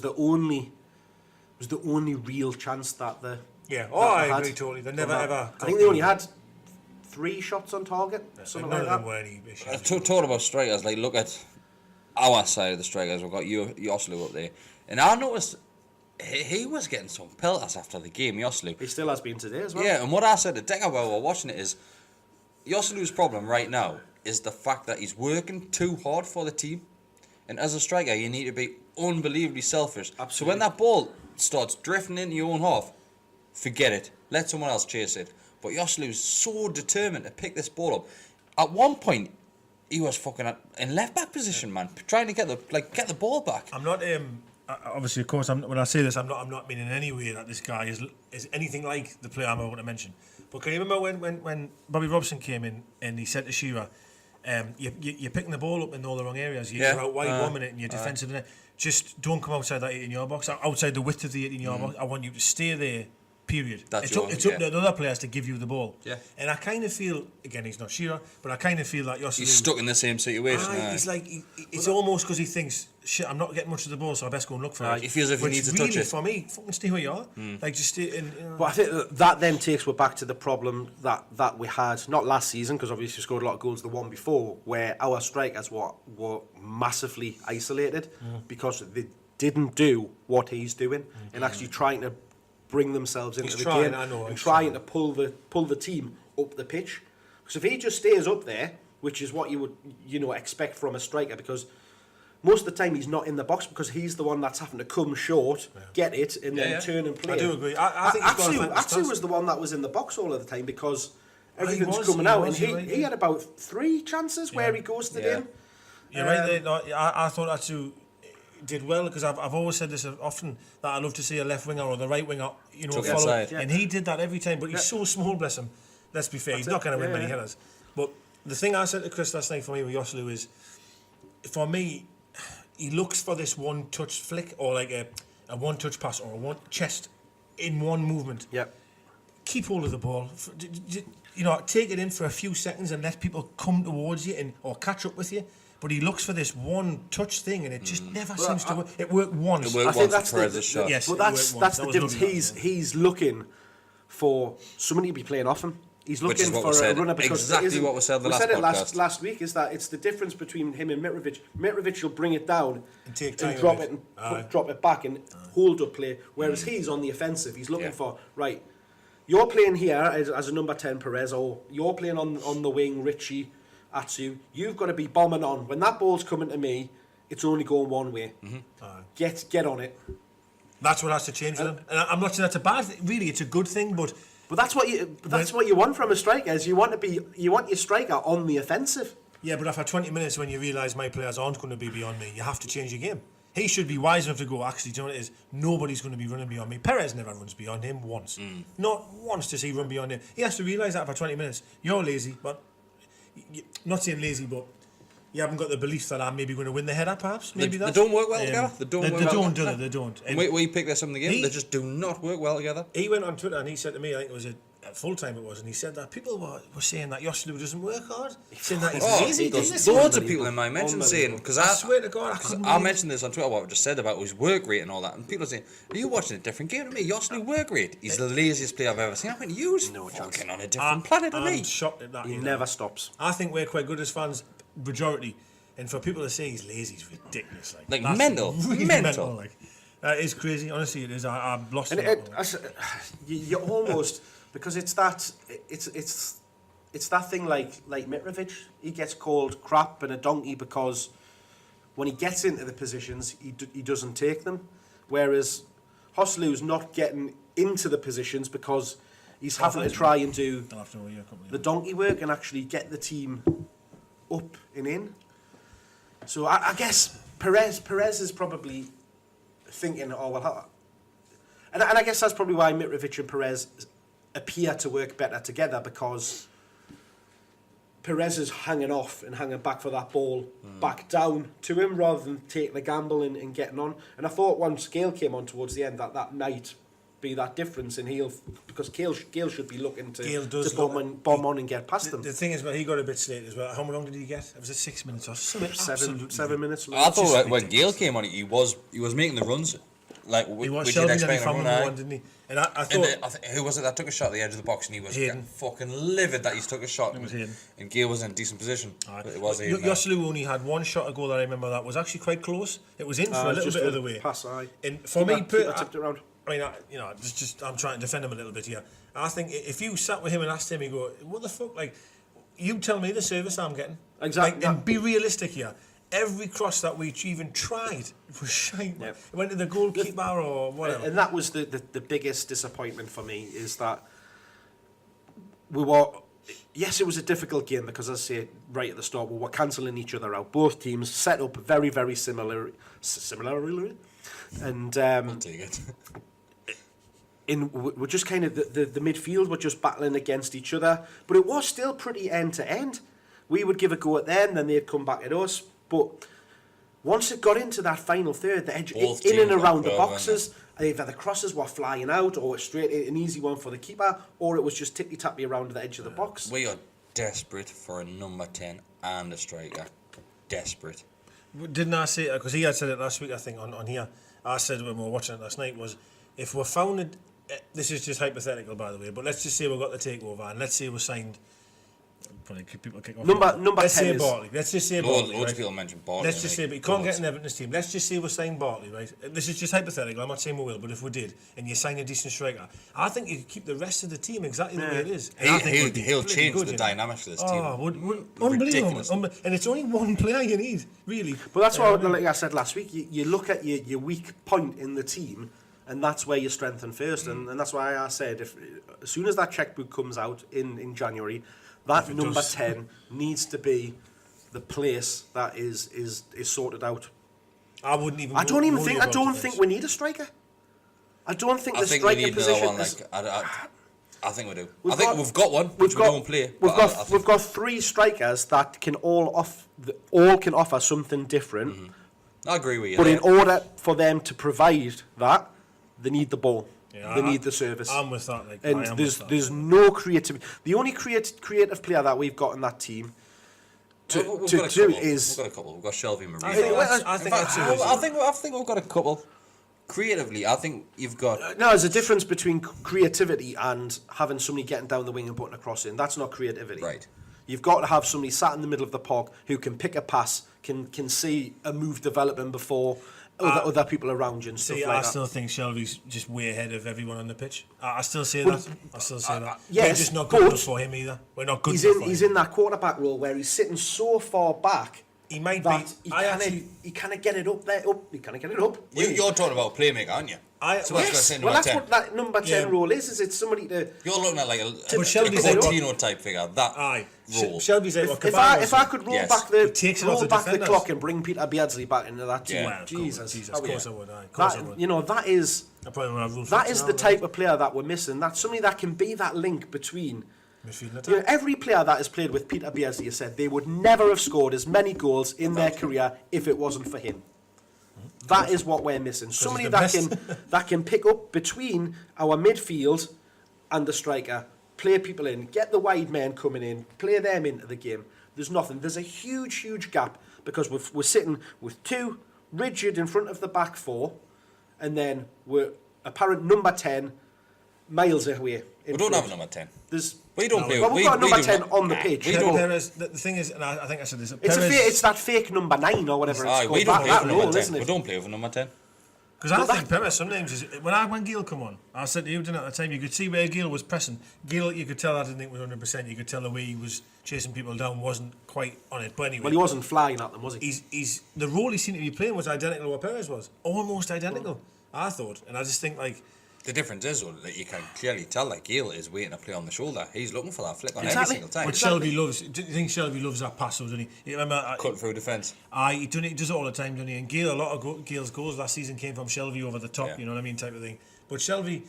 the only real chance that the I agree totally. They never ever. I think they only had 3 shots on target, something none like of them that. were any issues. Talking about strikers, like look at our side of the strikers. We've got Yoslu up there, and I noticed he was getting some pelters after the game. Yoslu. He still has been today as well. Yeah, and what I said to Deka while we were watching it is, Yoslu's problem right now is the fact that he's working too hard for the team, and as a striker, you need to be unbelievably selfish. Absolutely. So when that ball starts drifting into your own half, forget it. Let someone else chase it. But Yoslu's so determined to pick this ball up. At one point, he was fucking in left back position, man, trying to get the ball back. I'm not. Obviously, of course, when I say this, I'm not meaning in any way that this guy is anything like the player I'm about to mention. But can you remember when Bobby Robson came in and he said to Shearer, you're picking the ball up in all the wrong areas. You're out wide 1 minute and you're defensive in it. Just don't come outside that 18-yard box, outside the width of the 18-yard box. I want you to stay there. Period. It's up to the other players to give you the ball. Yeah. And I kind of feel, again, he's not Shearer, but I kind of feel that He's stuck in the same situation. He's like, it's almost because he thinks, shit, I'm not getting much of the ball, so I best go and look for it. He feels as if he needs to touch it. For me, fucking stay where you are. Like, just stay in. But I think that then takes us back to the problem that we had, not last season, because obviously we scored a lot of goals the one before, where our strikers were massively isolated because they didn't do what he's doing and actually trying to bring themselves into the game and trying to pull the team up the pitch. Because if he just stays up there, which is what you would expect from a striker, because most of the time he's not in the box because he's the one that's having to come short, get it, and then turn and play. I do agree. I think Atsu was the one that was in the box all of the time because everything's coming out, and he had about 3 chances where he ghosted in. You're right there. No, I thought Atsu did well because I've always said this often that I love to see a left winger or the right winger, follow. And he did that every time. But he's so small, bless him. Let's be fair, he's not going to win many headers. But the thing I said to Kris last night for me with Yoslu is, for me, he looks for this one-touch flick or like a one-touch pass or a one chest in one movement. Yep. Keep hold of the ball. Take it in for a few seconds and let people come towards you or catch up with you. But he looks for this one-touch thing, and it just never seems to work. It worked once. I think that's the shot. Yes, but that's the difference. He's looking for somebody to be playing off him. He's Which looking is what for we a said. runner because Exactly what we said the last said it podcast. last week. Is that it's the difference between him and Mitrovic. Mitrovic will bring it down And take time drop with it and Aye. drop it back and hold up play. Whereas he's on the offensive. He's looking Yeah. for right. You're playing here as a number 10 Perez, or you're playing on the wing Richie, Atsu. You've got to be bombing on. When that ball's coming to me, it's only going one way. Get on it. That's what has to change with him. And I'm not saying that's a bad thing. Really, it's a good thing, but But that's what you want from a striker. Is you want your striker on the offensive. yeah, but after 20 minutes when you realise my players aren't going to be beyond me, you have to change your game. He should be wise enough to go, actually, do you know what it is? Nobody's going to be running beyond me. Perez never runs beyond him once. Not once does he run beyond him. He has to realise that after 20 minutes. You're lazy, but... Not saying lazy, but... You haven't got the belief that I'm maybe going to win the header, perhaps. Maybe They that's... don't work well together. They don't work well don't, together. do they? They don't. And we picked this up in the game. They just do not work well together. He went on Twitter and he said to me, I think it was at full time it was, and he said that people were saying that Yoshlu doesn't work hard. Saying that he's lazy. There's loads of people in my mention saying, because I swear to God, I couldn't I believe mentioned this on Twitter, what I just said about his work rate and all that, and people are saying, are you watching a different game to me? Yoshlu work rate. He's the laziest player I've ever seen. I went, you're fucking on a different planet to me. I'm shocked at that. He never stops. I think we're quite good as fans, majority. And for people to say he's lazy is ridiculous. Like That's mental. really Mental. like. That is crazy. Honestly, it is. I've lost And it. you almost because it's that thing like Mitrovic. He gets called crap and a donkey because when he gets into the positions, he doesn't take them. Whereas Hoslu's not getting into the positions because he's having to try and do the donkey work and actually get the team up and in. So I guess Perez is probably thinking, oh well, and I guess that's probably why Mitrovic and Perez appear to work better together, because Perez is hanging off and hanging back for that ball back down to him rather than taking the gamble and getting on. And I thought once Gale came on towards the end that might be that difference in heel, because Gale should be looking to bomb on and get past them. The thing is, well, he got a bit late as well. How long did he get? Was it 6 minutes or something? 7 minutes. I thought when Gale came on, he was making the runs. Like he was which Shelby you'd that he expect found him number to one, didn't he? And I thought... who was it that took a shot at the edge of the box and he was getting fucking livid that he took a shot and Gale was in a decent position. But it was Yoshlu only had one shot a goal that I remember that was actually quite close. It was in for a little bit of the way. Pass, aye. And for me, tipped it around. I mean, I'm trying to defend him a little bit here. I think if you sat with him and asked him, you go, what the fuck? Like, you tell me the service I'm getting. Exactly. Like, and be realistic here. Every cross that we even tried was shite. Yep. It went to the goalkeeper or whatever. And that was the biggest disappointment for me, is that we were... Yes, it was a difficult game because, as I say right at the start, we were cancelling each other out. Both teams set up very, very similarly. And I'll take it. we're just kind of... The midfield were just battling against each other. But it was still pretty end-to-end. We would give a go at them, then they'd come back at us. But once it got into that final third, the edge in and around the boxes, either the crosses were flying out, or straight an easy one for the keeper, or it was just tippy-tappy around the edge of the box. We are desperate for a number 10 and a striker. Desperate. Didn't I say, because he had said it last week, I think, on here, I said when we were watching it last night, was if we're founded, this is just hypothetical, by the way, but let's just say we got the takeover, and let's say we're signed... Probably people kick off. Number let's 10 say is... Bartley. Let's just say Bartley. Loads of people mentioned Bartley. Let's just say, but you can't get an Everton's team. Let's just say we're signing Bartley, right? This is just hypothetical. I'm not saying we will, but if we did, and you sign a decent striker, I think you could keep the rest of the team exactly the way it is. He'll change the dynamics of this team. Unbelievable. And it's only one player you need, really. But that's why, like I said last week, you look at your weak point in the team, and that's where you strengthen first. And that's why I said, as soon as that checkbook comes out in January, that number 10 needs to be the place that is sorted out. I wouldn't even. I don't think we need a striker. I don't think the striker position is. I think we do. We've got one, which we don't play. We've got three strikers that can all can offer something different. Mm-hmm. I agree with you. But in order for them to provide that, they need the ball. Yeah, they need the service. I'm with that. And there's no creativity. The only creative player that we've got in that team to do is... We've got a couple. We've got Shelby Marie. I think we've got a couple. creatively, I think you've got. No, there's a difference between creativity and having somebody getting down the wing and putting a cross in. That's not creativity. Right. You've got to have somebody sat in the middle of the park who can pick a pass, can see a move developing before other people around you and stuff like that. I still think Shelby's just way ahead of everyone on the pitch. I still say that. I still say that. Yes, we're just not good enough for him either. We're not good enough for him. He's in that quarterback role where he's sitting so far back. He might that be. He kind of get it up there. He kind of get it up. You're talking about a playmaker, aren't you? So Yes. Well, that's what that number 10 role is it's somebody to... You're looking at like a Shelby's Coutinho type figure, that role. Shelby's like If I could roll back the clock and bring Peter Beardsley back into that team, Jesus, of course I would. That is the type of player that we're missing. That's somebody that can be that link between... every player that has played with Peter Beardsley has said they would never have scored as many goals in their career if it wasn't for him. That is what we're missing. Somebody that can pick up between our midfield and the striker, play people in, get the wide men coming in, play them into the game. There's nothing. There's a huge gap because we're sitting with two rigid in front of the back four, and then we're apparent number 10 miles away. We don't have a number 10. We've got a number 10 on the pitch. The thing is, and I think I said this. It's that fake number 9 or whatever it's called. We don't play with number 10. We don't play with number 10. Because I think Perez sometimes is when Gale come on, I said to you at the time, you could see where Gale was pressing. Gale, you could tell I didn't think was 100%. You could tell the way he was chasing people down wasn't quite on it. But anyway, well, he wasn't flying at them, was he? He's the role he seemed to be playing was identical to what Perez was, almost identical. I thought, and I just think like. The difference is that you can clearly tell that Gale is waiting to play on the shoulder. He's looking for that flick on every single time. But Shelby loves. Do you think Shelby loves that pass, doesn't he? You remember cut through defence. He does it all the time, doesn't he? And Gale, a lot of Gale's goals last season came from Shelby over the top. Yeah. You know what I mean, type of thing. But Shelby,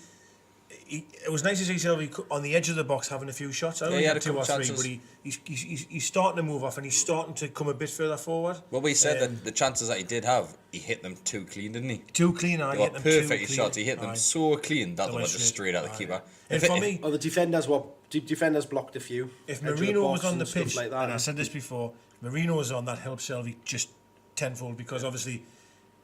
it was nice to see Shelby on the edge of the box having a few shots. I only had 2 or 3, but he's starting to move off and he's starting to come a bit further forward. Well, we said that the chances that he did have, he hit them too clean, didn't he? Too clean, they were perfect shots. He hit them so clean that they were just straight at the keeper. And for me, the defenders blocked a few. If Marino was on the pitch, like that, and I said this before, Marino was on, that helps Shelby just tenfold because obviously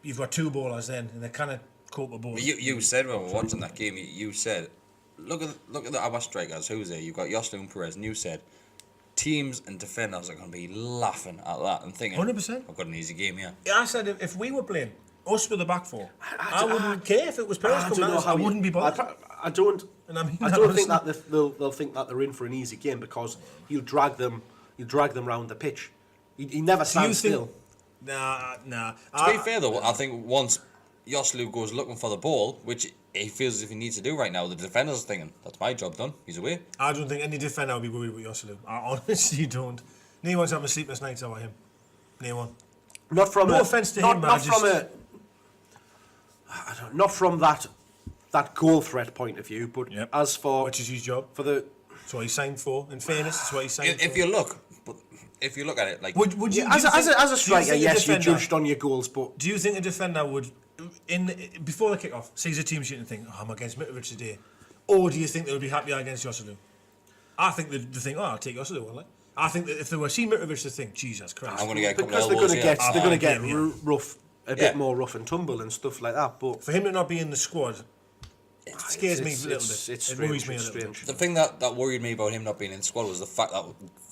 you've got 2 bowlers then, and they're kind of cope with both. You said when we were watching that game, you said, look at our strikers. Who's there? You've got Yoshlu and Perez, and you said teams and defenders are going to be laughing at that and thinking, 100%. I've got an easy game here. Yeah, I said if we were playing us with the back four, I wouldn't care if it was Perez coming out. I wouldn't be bothered. I don't think that they'll think that they're in for an easy game because he'll drag them round the pitch. He never stands still. Nah. To be fair though, I think once Yoshlu goes looking for the ball, which he feels as if he needs to do right now, the defender's thinking, that's my job done, he's away. I don't think any defender would be worried about Yoshlu. I honestly don't. No one's having sleepless nights over him. No one. No offence to him, not from that goal threat point of view, but as for... Which is his job. That's what he signed for. In fairness, that's what he signed for. If you look at it, like... Would you, as a striker, yes, you're judged on your goals, but... Do you think a defender would, before the kick-off, sees a team sheet and think, I'm against Mitrovic today? Or do you think they would be happier against Yoshlu? I think they'd think, I'll take Yoshlu, won't I think that if they were seeing Mitrovic, they'd think, Jesus Christ. I'm going to get a couple because of elbows they're going to get rough, a bit more rough and tumble and stuff like that. But for him to not be in the squad, it scares me a little bit. It worries me a little bit. The thing that worried me about him not being in the squad was the fact that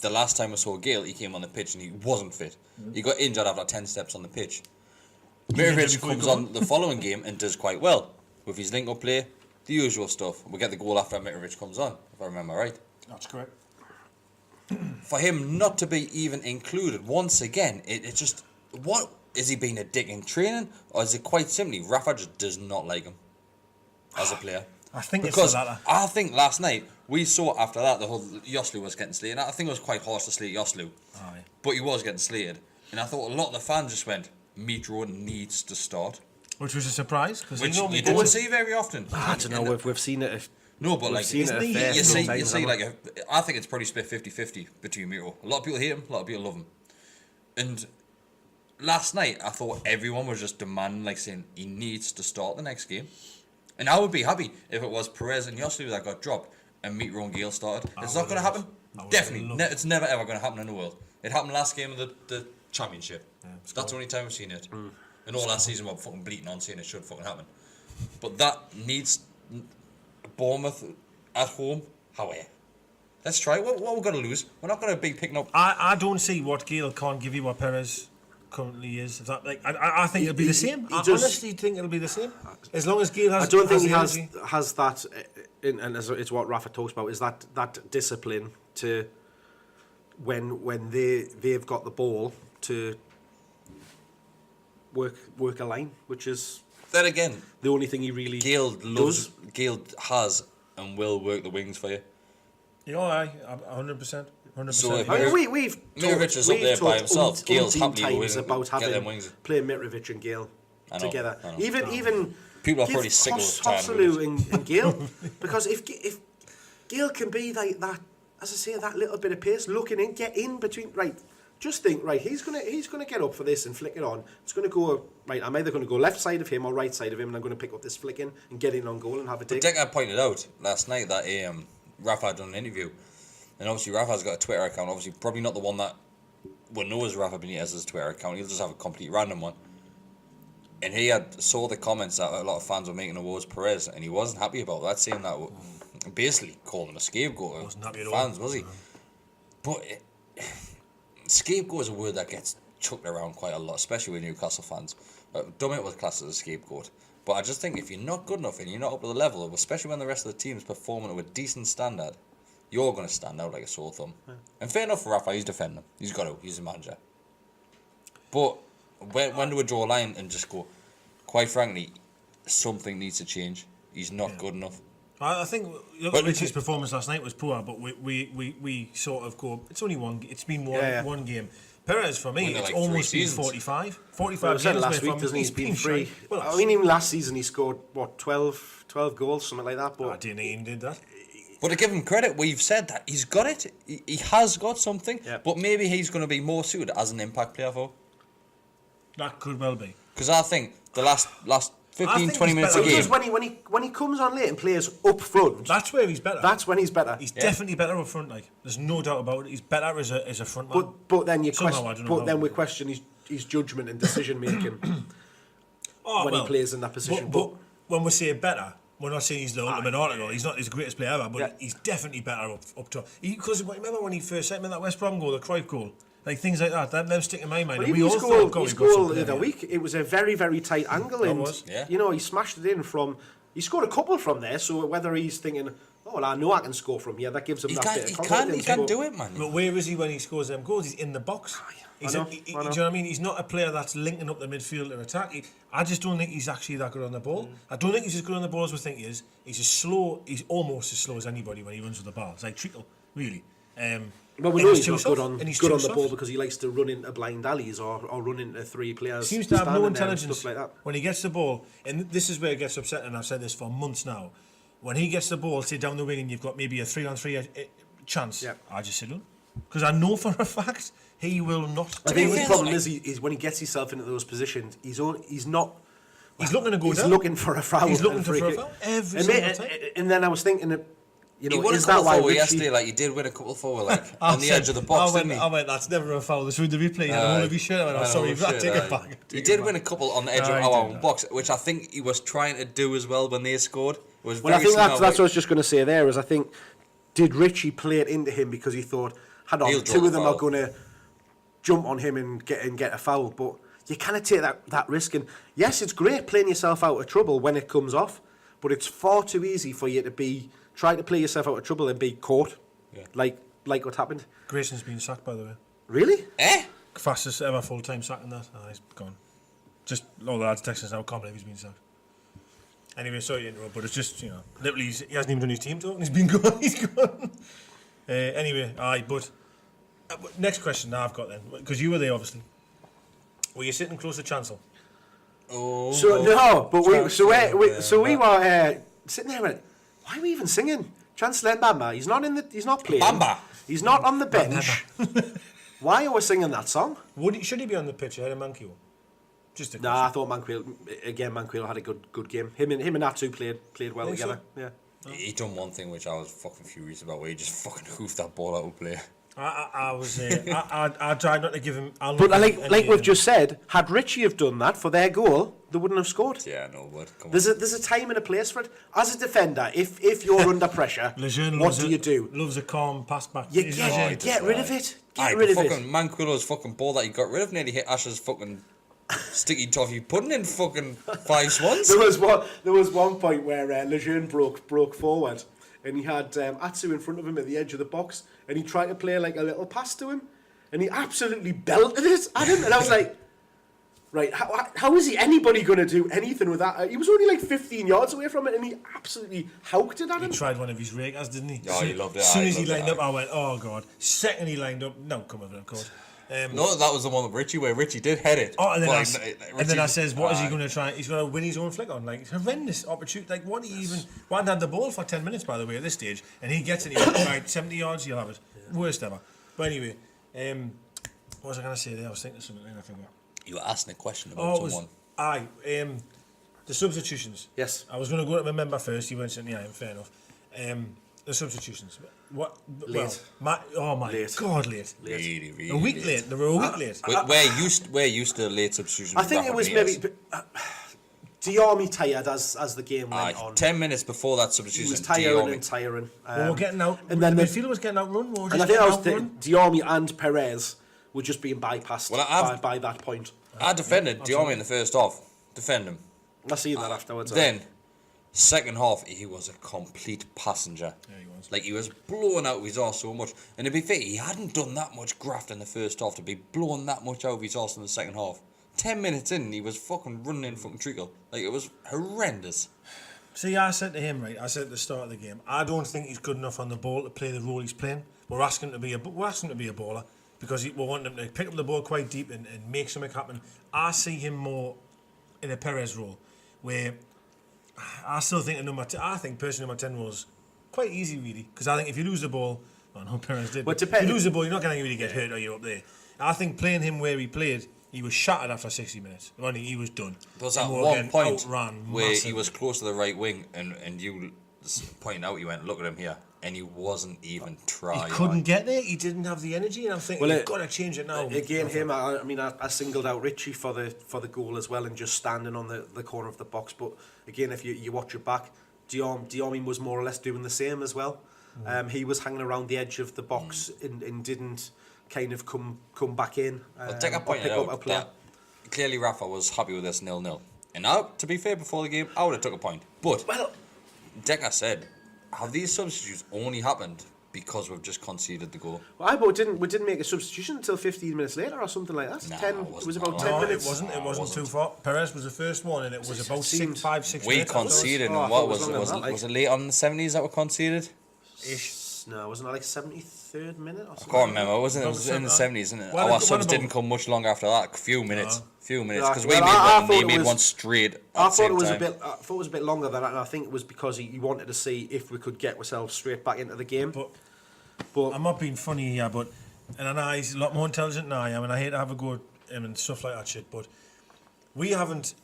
the last time I saw Gale, he came on the pitch and he wasn't fit. He got injured after 10 steps on the pitch. Mitrovic comes on the following game and does quite well with his link-up play, the usual stuff. We get the goal after Mitrovic comes on, if I remember right. That's correct. For him not to be even included once again, it's just, what is he being a dick in training, or is it quite simply Rafa just does not like him as a player? I think because it's I think last night we saw after that the whole Yoshlu was getting slated. I think it was quite harsh to slate Yoshlu, but he was getting slated, and I thought a lot of the fans just went, Mitro needs to start, which was a surprise because you don't see very often. I don't know. We've seen it. No, but like you see, like I think it's probably split 50-50 between Mitro. A lot of people hate him, a lot of people love him. And last night, I thought everyone was just demanding, like saying he needs to start the next game. And I would be happy if it was Perez and Yoshlu that got dropped and Mitro and Gale started. It's not going to happen. Definitely, it's never ever going to happen in the world. It happened last game of the championship. That's the only time we've seen it. And all last season we're fucking bleating on saying it should fucking happen. but that needs Bournemouth at home. However, let's try. What we're going to lose? We're not going to be picking up. I don't see what Gale can't give you what Perez currently is. If that, like, I think it'll be the same. I honestly think it'll be the same. As long as Gale has. I don't think he energy. has that, and it's what Rafa talks about, is that discipline to when they've got the ball to work a line, which is Then again, the only thing he really Gale does. Gale has and will work the wings for you. Yeah, 100%. 100%. So if I mean, we've Mitrovic is up there by himself. Gale's happily times going about get them having wings. playing Mitrovic and Gale together. I know. Even People are give probably sick of Hosselu and Gale, because if Gale can be like that, as I say, that little bit of pace, looking in, get in between, right. Just think, right, he's gonna get up for this and flick it on. It's gonna go right. I'm either gonna go left side of him or right side of him, and I'm gonna pick up this flick in and get in on goal and have a dig. Deka pointed out last night that Rafa had done an interview, and obviously Rafa's got a Twitter account. Obviously, probably not the one that one knows Rafa Benitez's Twitter account. He'll just have a complete random one. And he saw the comments that a lot of fans were making towards Perez, and he wasn't happy about that, saying that basically calling him a scapegoat. Wasn't happy at fans, all. was he? But scapegoat is a word that gets chucked around quite a lot, especially with Newcastle fans. Dummett was classed as a scapegoat. But I just think if you're not good enough and you're not up to the level, especially when the rest of the team is performing to a decent standard, you're going to stand out like a sore thumb. Yeah. And fair enough for Rafa, he's defending. He's got to. He's the manager. But when do we draw a line and just go, quite frankly, something needs to change. He's not good enough. I think Richie's performance last night was poor, but we sort of go, it's only one. It's been one game. Perez, for me, it's like almost been 45. 45 games last week, doesn't he? He's been free. Well, I mean, even last season he scored, 12 goals, something like that. But I didn't even did that. But to give him credit, we've said that he's got it. He has got something, but maybe he's going to be more suited as an impact player for. That could well be. Because I think the last 15, 20 minutes a game. Because when he comes on late and plays up front, that's where he's better. That's when he's better. He's definitely better up front. Like, there's no doubt about it. He's better as a front man. But then we question his judgment and decision making when he plays in that position. But when we say better, we're not saying he's the ultimate article. He's not his greatest player ever, but he's definitely better up top. Because remember when he first set him in that West Brom goal, the Cruyff goal. Like things like that, them stick in my mind. Well, his goal the other week, it was a very, very tight angle, and he smashed it in from. He scored a couple from there. So whether he's thinking, oh well, I know I can score from here, that gives him that bit of confidence. He can do it, man. But where is he when he scores them goals? He's in the box. Do you know what I mean? He's not a player that's linking up the midfield and attack. I just don't think he's actually that good on the ball. I don't think he's as good on the ball as we think he is. He's almost as slow as anybody when he runs with the ball. It's like Treacle, really. Well, we know he's not good on the ball because he likes to run into blind alleys or run into three players. He seems to have no intelligence like that. when he gets the ball, and this is where it gets upsetting. I've said this for months now. When he gets the ball, say down the wing, and you've got maybe a 3-on-3 chance, I just sit down because I know for a fact he will not. I think the problem is when he gets himself into those positions, he's not. He's looking to go he's down. looking for a foul. He's looking for a foul every single time. And then I was thinking that. You know, is that why yesterday? Like, he did win a couple forward, like on the edge of the box, didn't he? I went, that's never a foul. This would the replay. I want to be sure. I'm sorry, take it back. He did win a couple on the edge of our own box, which I think he was trying to do as well when they scored. I think that's what I was just going to say there. Is I think did Richie play it into him because he thought, hang on, two of them are going to jump on him and get a foul, but you kind of take that risk. And yes, it's great playing yourself out of trouble when it comes off, but it's far too easy for you to try to play yourself out of trouble and be caught, like what happened. Grayson's been sacked, by the way. Really? Fastest ever full-time sack in that. He's gone. Just all the lads texting us now, can't believe he's been sacked. Anyway, sorry to interrupt, but it's just, literally he hasn't even done his team talk and he's been gone. He's gone. Anyway, but next question now I've got then, because you were there obviously. Were you sitting close to Chancel? Oh. So no, but we were sitting there and why are we even singing? Chancellor Mbamba, he's not playing. Bamba. He's not on the bench. Why are we singing that song? Should he be on the pitch ahead of Manquillo? I thought Manquillo had a good game. Him and Natsu played well together. So? Yeah. He done one thing which I was fucking furious about, where he just fucking hoofed that ball out of play. I was. I tried not to give him. But like we've just said, had Richie have done that for their goal, they wouldn't have scored. Yeah, no, but come on. There's a time and a place for it. As a defender, if you're under pressure, what do you do? Loves a calm pass back. You get rid of it. Get rid of it. Manquillo's fucking ball that he got rid of nearly hit Ash's fucking sticky toffee pudding in fucking 5 swans. There was one point where Lejeune broke forward, and he had Atsu in front of him at the edge of the box, and he tried to play like a little pass to him, and he absolutely belted it at him, and I was like, right, how is anybody going to do anything with that? He was only like 15 yards away from it, and he absolutely howked it at him. He tried one of his rakers, didn't he? Oh, he loved it. As soon as he lined up, I went, oh God. Second he lined up, no, come over, of course. No, that was the one with Richie where Richie did head it. Oh, and then I says, what is he going to try? He's going to win his own flick on. Like, horrendous opportunity. Like, what he hadn't had the ball for 10 minutes, by the way, at this stage, and he gets it, he went, right, 70 yards, you'll have it. Yeah. Worst ever. But anyway, what was I going to say there? I was thinking of something, and I forgot. You were asking a question about someone. The substitutions. Yes. I was going to go to my member first. You went to yeah, fair enough. The substitutions. What? Late. Well, late. God, late. Really a week late. They were a week late. We're used to late substitutions. I think it was maybe Diarmi tired as the game went on. 10 minutes before that substitution, he was tiring. We were getting out. And then the midfielder was getting outrun. And I think I was Diarmi and Perez were just being bypassed by that point. I defended Diarmi in the first half. Defend him. I see that afterwards. Then, second half, he was a complete passenger. Yeah, he was. Like, he was blowing out of his arse so much. And to be fair, he hadn't done that much graft in the first half to be blowing that much out of his arse in the second half. 10 minutes in, he was fucking running in fucking treacle. Like, it was horrendous. See, I said to him, right, I said at the start of the game, I don't think he's good enough on the ball to play the role he's playing. We're asking him to be a baller. Because we want him to pick up the ball quite deep and make something happen. I see him more in a Perez role, where I still think I think personally number 10 was quite easy, really. Because I think if you lose the ball, I know Perez did. But if you lose the ball, you're not going to really get hurt or you're up there. I think playing him where he played, he was shattered after 60 minutes. He was done. There was that one point where he was close to the right wing, and you pointed out, you went, look at him here. And he wasn't even trying. He couldn't get there. He didn't have the energy, and I'm thinking, you've got to change it now. Again, I singled out Richie for the goal as well, and just standing on the corner of the box. But again, if you watch it back, Diarmi was more or less doing the same as well. He was hanging around the edge of the box and didn't kind of come back in. Deka pointed out that clearly Rafa was happy with this 0-0. And now, to be fair, before the game, I would have took a point. But Deka said, have these substitutes only happened because we've just conceded the goal? Well, we didn't make a substitution until 15 minutes later or something like that. It was about 10 minutes. It wasn't too far. Perez was the first one, and it was about 6 minutes. We conceded, and what was it late on in the 70s that we conceded? Ish. No, wasn't it like 73rd minute or something? I can't remember. It was in the 70s, isn't it? Our subs didn't come much longer after that. A few minutes. Because we made one straight at the same time. I thought it was a bit longer than that, and I think it was because he wanted to see if we could get ourselves straight back into the game. But I'm not being funny here, and I know he's a lot more intelligent than I am, and I hate to have a go at him and stuff like that shit, but we haven't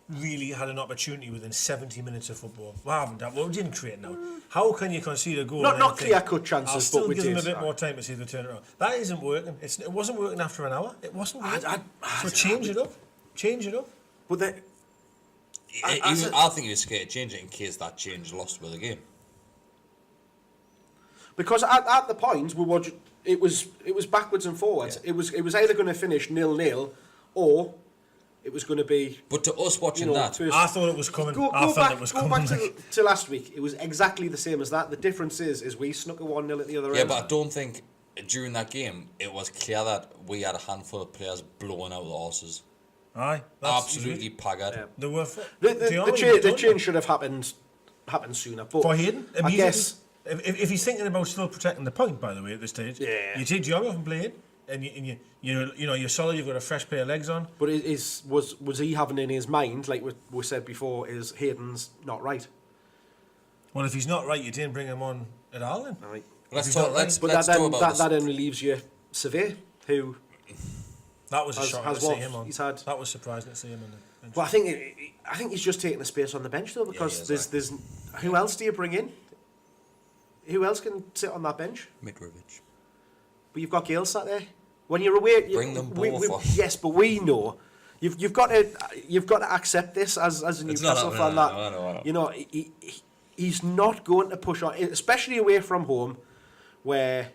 really had an opportunity within 70 minutes of football. We haven't. We didn't create now. How can you concede a goal? Not clear-cut chances, but we did. I'll still give them a bit more time to see if they turn it around. That isn't working. It wasn't working after an hour. It wasn't working. So change it up. Change it up. But I think he was scared to change it in case that change lost with the game. Because at the point it was backwards and forwards. Yeah. It was either going to finish 0-0 or it was going to be. But to us watching that, I thought it was coming. Go back to last week. It was exactly the same as that. The difference is we snuck a 1-0 at the other end. Yeah, but I don't think during that game it was clear that we had a handful of players blowing out the horses. Aye, absolutely paggered. Yeah. They were the change should have happened sooner. But for Hayden, I guess if he's thinking about still protecting the point, by the way, at this stage, you take Diarmi off and play it. And you're solid. You've got a fresh pair of legs on. But was he having in his mind, like we said before, is Hayden's not right? Well, if he's not right, you didn't bring him on at all. Then all right. Let's talk about that only leaves you Survey, who that was a shock to see him on. Had, that was surprising to see him on the bench. Well, I think he's just taking the space on the bench though, because there's who else do you bring in? Who else can sit on that bench? Mitrovic. but you've got Gale sat there. When you're away, Bring them both off. yes, but we know you've got to accept this as a Newcastle fan. That I know. you know he's not going to push on, especially away from home, where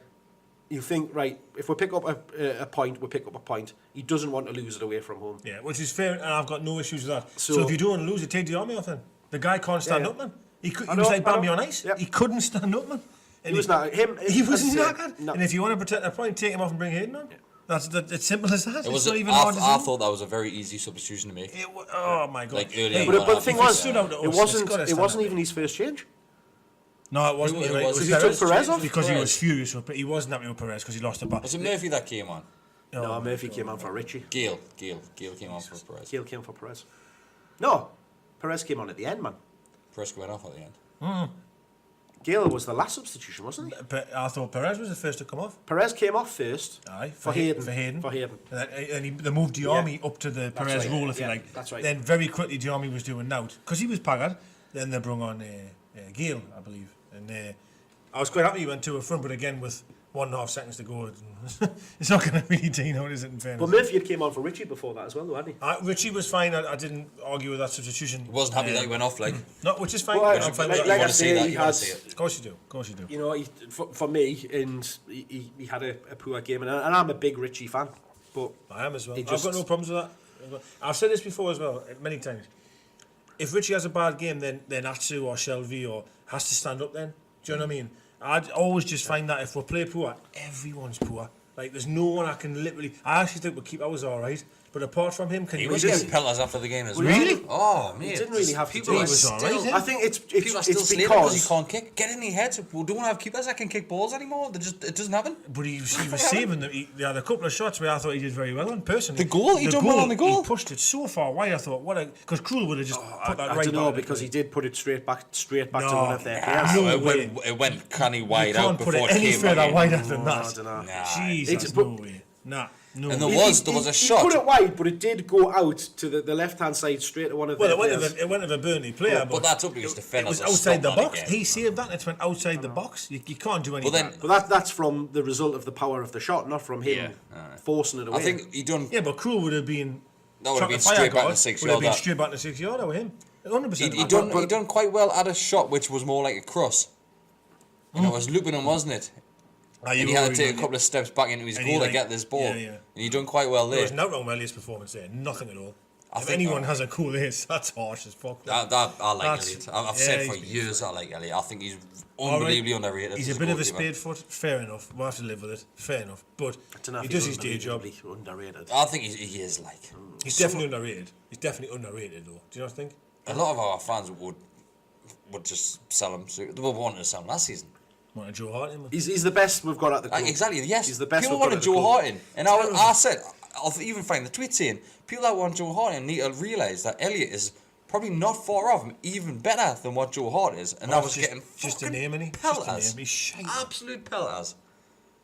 you think, right, if we pick up a point, we pick up a point. He doesn't want to lose it away from home. Yeah, which is fair, and I've got no issues with that. So if you don't lose it, take the army off him. The guy can't stand up, man. He was like Bambi on ice. Yep. He couldn't stand up, man. And He was knackered. No. And if you want to protect a point, take him off and bring Hayden on. Yeah. That's it's simple as that. It's not even I hard to do. thought that was a very easy substitution to make. Oh my god! Like earlier. But the thing was, stood out to us, it wasn't even his first change. No, it wasn't. It It was. was He took Perez off? because he was furious with, but he wasn't happy with Perez because he lost the ball. Was it Murphy that came on? No, Murphy came on for Richie. Gale came on for Perez. Gale came for Perez. No, Perez came on at the end, man. Perez went off at the end. Gale was the last substitution, wasn't he? I thought Perez was the first to come off. Perez came off first. Aye, for Hayden. For Hayden. And they moved Diarmi up to the Perez right, role, if yeah, you like. that's right. Then very quickly Diarmi was doing out because he was paggered. Then they brought on Gale, I believe, and I was quite happy he went to a front, but again with 1.5 seconds to go, it's not going to really do out, is it? In fairness. But Murphy had came on for Richie before that as well, though, hadn't he? Richie was fine. I didn't argue with that substitution. He wasn't happy that he went off, like. No, which is fine. Well, I'm fine like with that. I say, he had. Of course you do. Of course you do. You know, for me, and he had a poor game, and I'm a big Richie fan. But I am as well. he I've just- got no problems with that. I've said this before as well, many times. If Richie has a bad game, then Atsu or Shelby or has to stand up then. Do you know what I mean? I'd always just find that if we play poor, everyone's poor. Like, there's no one I can literally... I actually think we keep ours all right. But apart from him, can He you... was getting pelters after the game as well. Really? Oh, man. he didn't really have to People do are it. was alright, still... yeah. I think People are still it's slated because he because can't kick. Get in your heads. We don't have keepers that can kick balls anymore. It doesn't happen. But he was saving them. He had a couple of shots where I thought he did very well on, personally. The goal? He done well on the goal. He pushed it so far wide, I thought, what a... Because Krul would have just put that I right don't know, back. because he did put it straight back to No. one of their players. No it went canny wide You out can't put before it it any came back further in. wider than I that. don't know. Nah. Jesus, But- no way. Nah, no And way. there was a shot. He put it wide, but it did go out to the left-hand side, straight to one of Well, their it went players. to the, Burnley player, But that's up to his it defenders was to outside the stop that box. again. He saved that, and it went outside the box. You can't do anything. then- But that's from the result of the power of the shot, not from him forcing it away. I think he done. Yeah, but Krul would have been... That would have been shot to fire straight back guard, to 6 would have yard. been that. straight back to 6 yard with him. 100%. He done quite well at a shot which was more like a cross. You know, it was looping him, wasn't it? And he had to take a couple of steps back into his And goal he, to get this ball. yeah, yeah. And he done quite well There there. was no wrong with Elliott's performance there. Nothing at all. I If think- anyone has a cool ace, that's harsh as fuck. I like That's- Elliot. I've yeah, said for he's been years I like Elliot. I think he's All right. unbelievably underrated. He's as a bit of a goalkeeper. spade foot. Fair enough. We'll have to live with it. Fair enough. But I don't know if he does he's his day job. unbelievably underrated. I think he is like. He's definitely underrated. He's definitely underrated, though. Do you not think? A lot of our fans would just sell him. So they were wanting to sell him last season. Want a Joe Hart in with? He's the best we've got at the club. Exactly, yes. He's the best People we've got wanted at the Joe club. Hart in. And I said, I'll even find the tweet saying, people that want Joe Hart in need to realise that Elliot is probably not far off him, even better than what Joe Hart is. And that was getting just a fucking name, innit? pelters. Just a name. He's shite. Absolute pelters.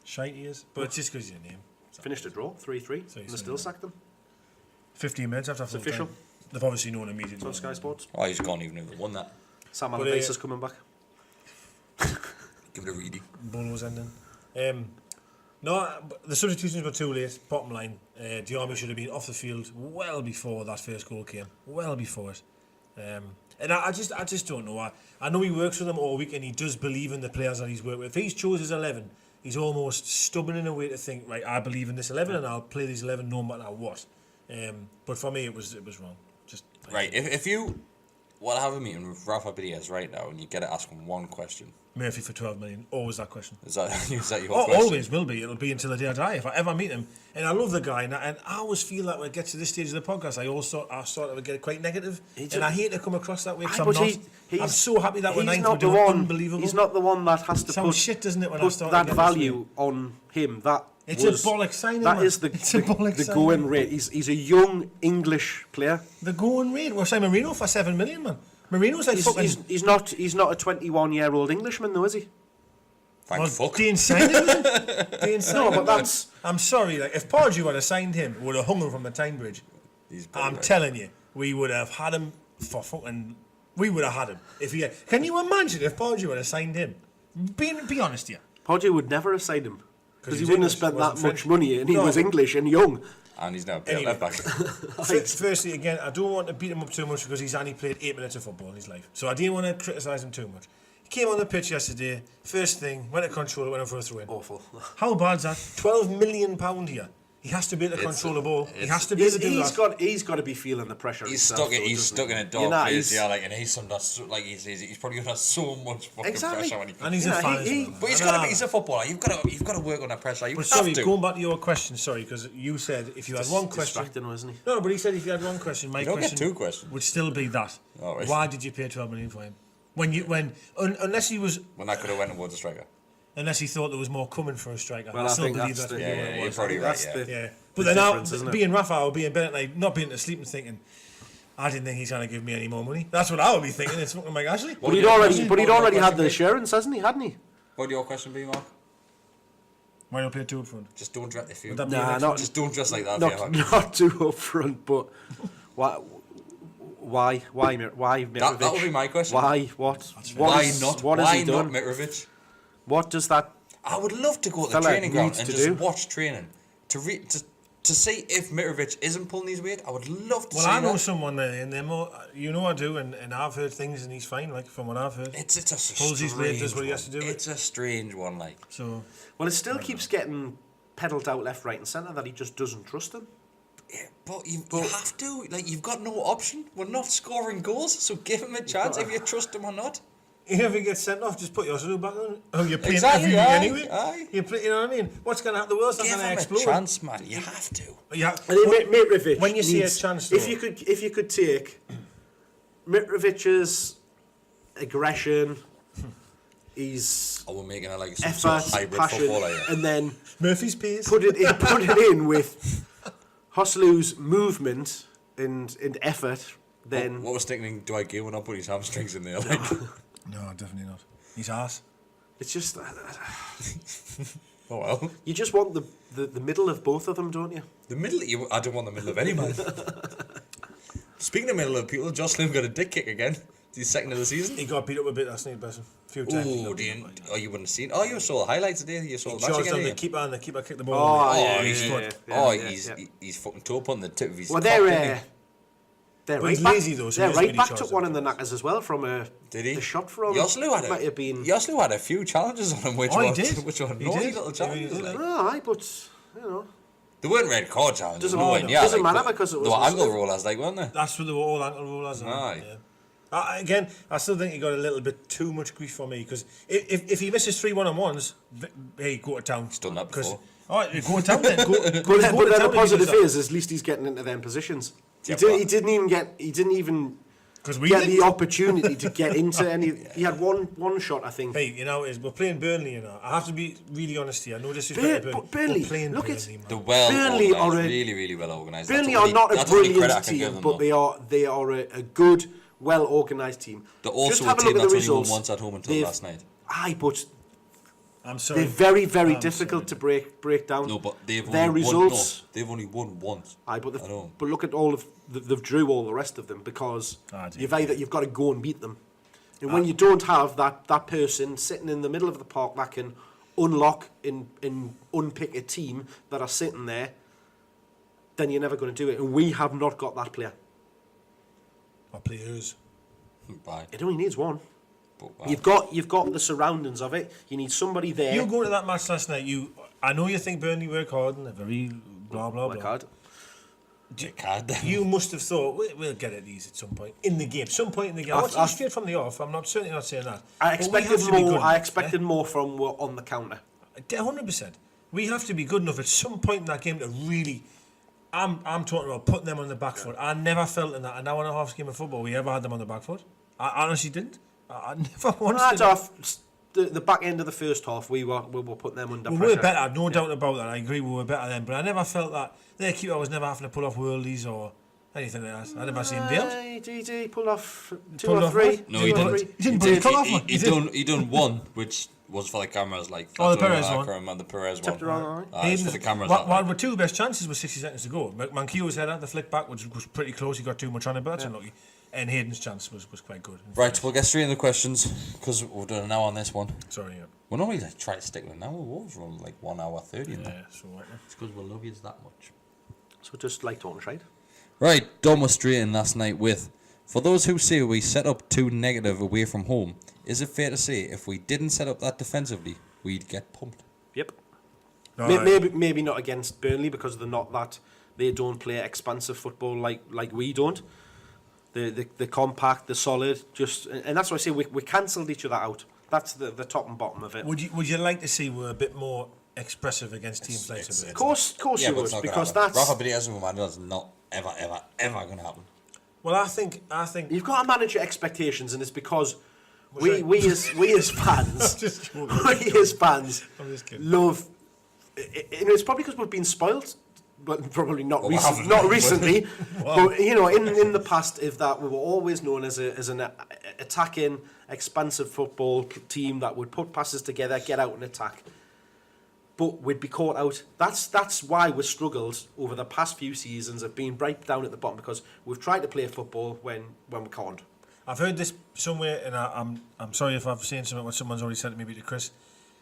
Shite he is. But it's just because he's a name. Finished a draw, 3-3, and they still sacked them. 15 minutes after full official. time. They've obviously known immediately. It's on Sky Sports. Oh, he's gone even if they won that. Sam But, Allardyce is coming back. Give it a reading. Bolo's ending. No, the substitutions were too late. Bottom line, Diarmi should have been off the field well before that first goal came. Well before it. And I just don't know. I know he works with them all week and he does believe in the players that he's worked with. If he's chose his 11, he's almost stubborn in a way to think, right, I believe in this 11 and I'll play this 11 no matter what. But for me, it was wrong. Just Right, if you want to have a meeting with Rafa Benitez right now and you get to ask him one question, Murphy for 12 million. Always that question. is that your Oh, question? always will be. It'll be until the day I die if I ever meet him. And I love the guy, and I always feel that when it gets to this stage of the podcast, I sort of get quite negative, and I hate to come across that way because I'm But not. I'm so happy that we're he's ninth. not We're the doing one. unbelievable. He's not the one that has to Sounds put, shit, doesn't it? When I put start that to get this value on him. That It's was, a bollock signing. That man. is It's a bollock the signing. going rate. He's a young English player. The going rate. We're saying Marino for 7 million, man. Marino's like fucking. He's not a 21-year-old Englishman though, is he? Thank Well, fuck. Dean signed him. Man. Dean signed No, him, but man. that's. I'm sorry. Like if Pardew had signed him, would have hung him from the Tyne Bridge. He's probably I'm right. telling you, we would have had him for fucking. We would have had him if he. Can you imagine if Pardew had signed him? Be honest here. Podgy would never have signed him. Because he wouldn't have spent that much money, and he was English and young. And he's now playing Anyway. left back. Firstly, again, I don't want to beat him up too much because he's only played 8 minutes of football in his life. So I didn't want to criticise him too much. He came on the pitch yesterday, first thing, went to control it, went in for a throw-in. Awful. How bad's that? £12 million here. He has to be able to control the ball. He has to be able to do that. He's got to be feeling the pressure. He's himself, stuck in a dark place, and he's under like he's probably under so much fucking pressure when he. And he's a fan. But he's a footballer. You've got to work on that pressure. But sorry, going back to your question, because you said if you had one question, wasn't he? No, but he said if you had one question, my question get 2 questions. would still be that. Oh, right. Why did you pay 12 million for him? Unless he was. When that could have went towards a striker. Unless he thought there was more coming for a striker. Well, I still think believe that's that's Yeah, you're probably right. Yeah. But then now, being Rafa or being Bennett, not being to sleep and thinking, I didn't think he's going to give me any more money. That's what I would be thinking. It's fucking like Ashley. But he'd already had the assurance, hasn't he? Hadn't he? What would your question be, Mark? Why not play 2 up front? Just don't dress if you. Just don't dress like that. Not too up front, but why Mitrovic? That would be my question. Why? What? Why not? What has Why he not done? Mitrovic? What does that? I would love to go to the fella training ground needs and to just do? watch training to see if Mitrovic isn't pulling his weight. I would love to see Well, I know that. someone in them, I do, and I've heard things and he's fine, like from what I've heard. It's a Pulls his weight, does what he strange has to do. one. It's a strange one, like. So, Well, it still keeps getting pedalled out left, right, and centre that he just doesn't trust him. Yeah, but you have to. Like, you've got no option. We're not scoring goals, so give him a chance if you trust him or not. if he gets sent off, just put your back on. Oh, you're playing Exactly, every week aye, anyway. aye. You know what I mean? What's going to happen? The world's not Give going to him explode. a chance, man. You have to. Yeah. And then Mitrovic. When you see a needs- chance, if though. you could take Mitrovic's aggression, his Oh, we're making it like some sort effort, of hybrid passion, footballer. Yeah. and then Murphy's pace. put it in with Hoslu's movement and effort. Then What was thinking? Do I give when I put his hamstrings in there? Like, No, definitely not. His ass. it's just oh well. you just want the middle of both of them, don't you? The middle. I don't want the middle of any man. Speaking of middle of people, Jocelyn got a dick kick again. He's second of the season. He got beat up a bit last night, Besson. A few times. Oh, you wouldn't have seen. Oh, you saw the highlights today. You saw the match Charged on again. the keeper and the keeper kicked the ball. Oh, away. yeah, he's yeah, foot. yeah, He's fucking toe on the tip of his. Well, cock, isn't he? they're But right he's back. lazy though, so Their he doesn't right really back charge took them. one in the knackers as well from a. Did he? The shot from Yoslu had a few challenges on him, which Oh, he were did. which were He naughty did. little He challenges. really like. did. Oh, aye, but you know. They weren't red card challenges. Doesn't no, matter. yeah, Doesn't like, matter but because it they was were ankle a- rollers, like, weren't they? That's what they were all ankle rollers. Aye. Yeah. Again, I still think he got a little bit too much grief for me because if he misses 3 1-on-1s, hey, go to town. He's done that before. All right, go to town then. Go But to then the town positive is, at least he's getting into them positions. He Yeah, didn't even because we get didn't. the opportunity to get into any. He had one shot, I think. Hey, you know, we're playing Burnley. You know, I have to be really honest here. No disrespect to But Burnley. Burnley, We're playing look at- Burnley, man. The well Burnley are organised, a- really, really well organised. Burnley are not a brilliant team, them, but though. they are a good, well organised team. They're also Just a have a team look at the that's only won results. once at home until They've- last night. Aye, but I'm sorry. they're very, very I'm difficult sorry. to break down. No, but they've Their only results. they've only won once. Aye, but at home. but look at all of they've drew all the rest of them because you've got to go and beat them. And when you don't have that person sitting in the middle of the park that can unlock and unpick a team that are sitting there, then you're never going to do it. And we have not got that player. Our players. Bye. It only needs one. But, You've got the surroundings of it. You need somebody there. You go to that match last night. I know you think Burnley work hard and they're very blah blah Work blah. hard. You must have thought we'll get at these at some point in the game. Some point in the game. I'm not straight from the off. I'm certainly not saying that. I But we have expected to be more. good I enough, expected more from on the counter. 100%. We have to be good enough at some point in that game to really. I'm talking about putting them on the back foot. I never felt in that an hour and a half game of football we ever had them on the back foot. I honestly didn't. I never once did. Off the back end of the first half, we were putting them under We pressure. were better, no doubt about that. I agree we were better then, but I never felt that their keeper was never having to pull off worldies or anything like that. I never seen him do it. DD pulled off two Pulled or off three. what? No, Two he or didn't. three. He didn't pull his pull off one. He done one, which was for the cameras. Like Oh, the that's Perez only one. I remember the Perez Tipped one. around, It was for the cameras. Well, the two best chances was 60 seconds to go. Manquillo's header, the flick back, which was pretty close. He got too much on it, but that's unlucky. And Hayden's chance was quite good. Right, we'll get straight into the questions because we've done an hour on this one. Sorry, yeah. We're normally like, try to stick with an hour. Wolves run like 1 hour 30. Yeah, so what? It's because we love you that much. So just like talking trade. Right, Dom was straight in last night with, for those who say we set up too negative away from home, is it fair to say if we didn't set up that defensively, we'd get pumped? Yep. Right. Maybe not against Burnley because they're not that. They don't play expansive football like we don't. The compact, the solid, and that's why I say we cancelled each other out. That's the top and bottom of it. Would you like to see we're a bit more expressive against teams like Of course you would, because that's Rafa Benitez and Romano is not ever going to happen. Well, I think you've got to manage your expectations, and it's because right. we as fans, Just joking. we as fans I'm just kidding. love. It's probably because we've been spoiled, but probably not Well, we haven't, not but- recently. Wow. But in the past, if that we were always known as an attacking, expansive football team that would put passes together, get out and attack. But we'd be caught out. That's why we've struggled over the past few seasons of being right down at the bottom, because we've tried to play football when we can't. I've heard this somewhere, and I'm sorry if I've seen something what someone's already said to me to Kris.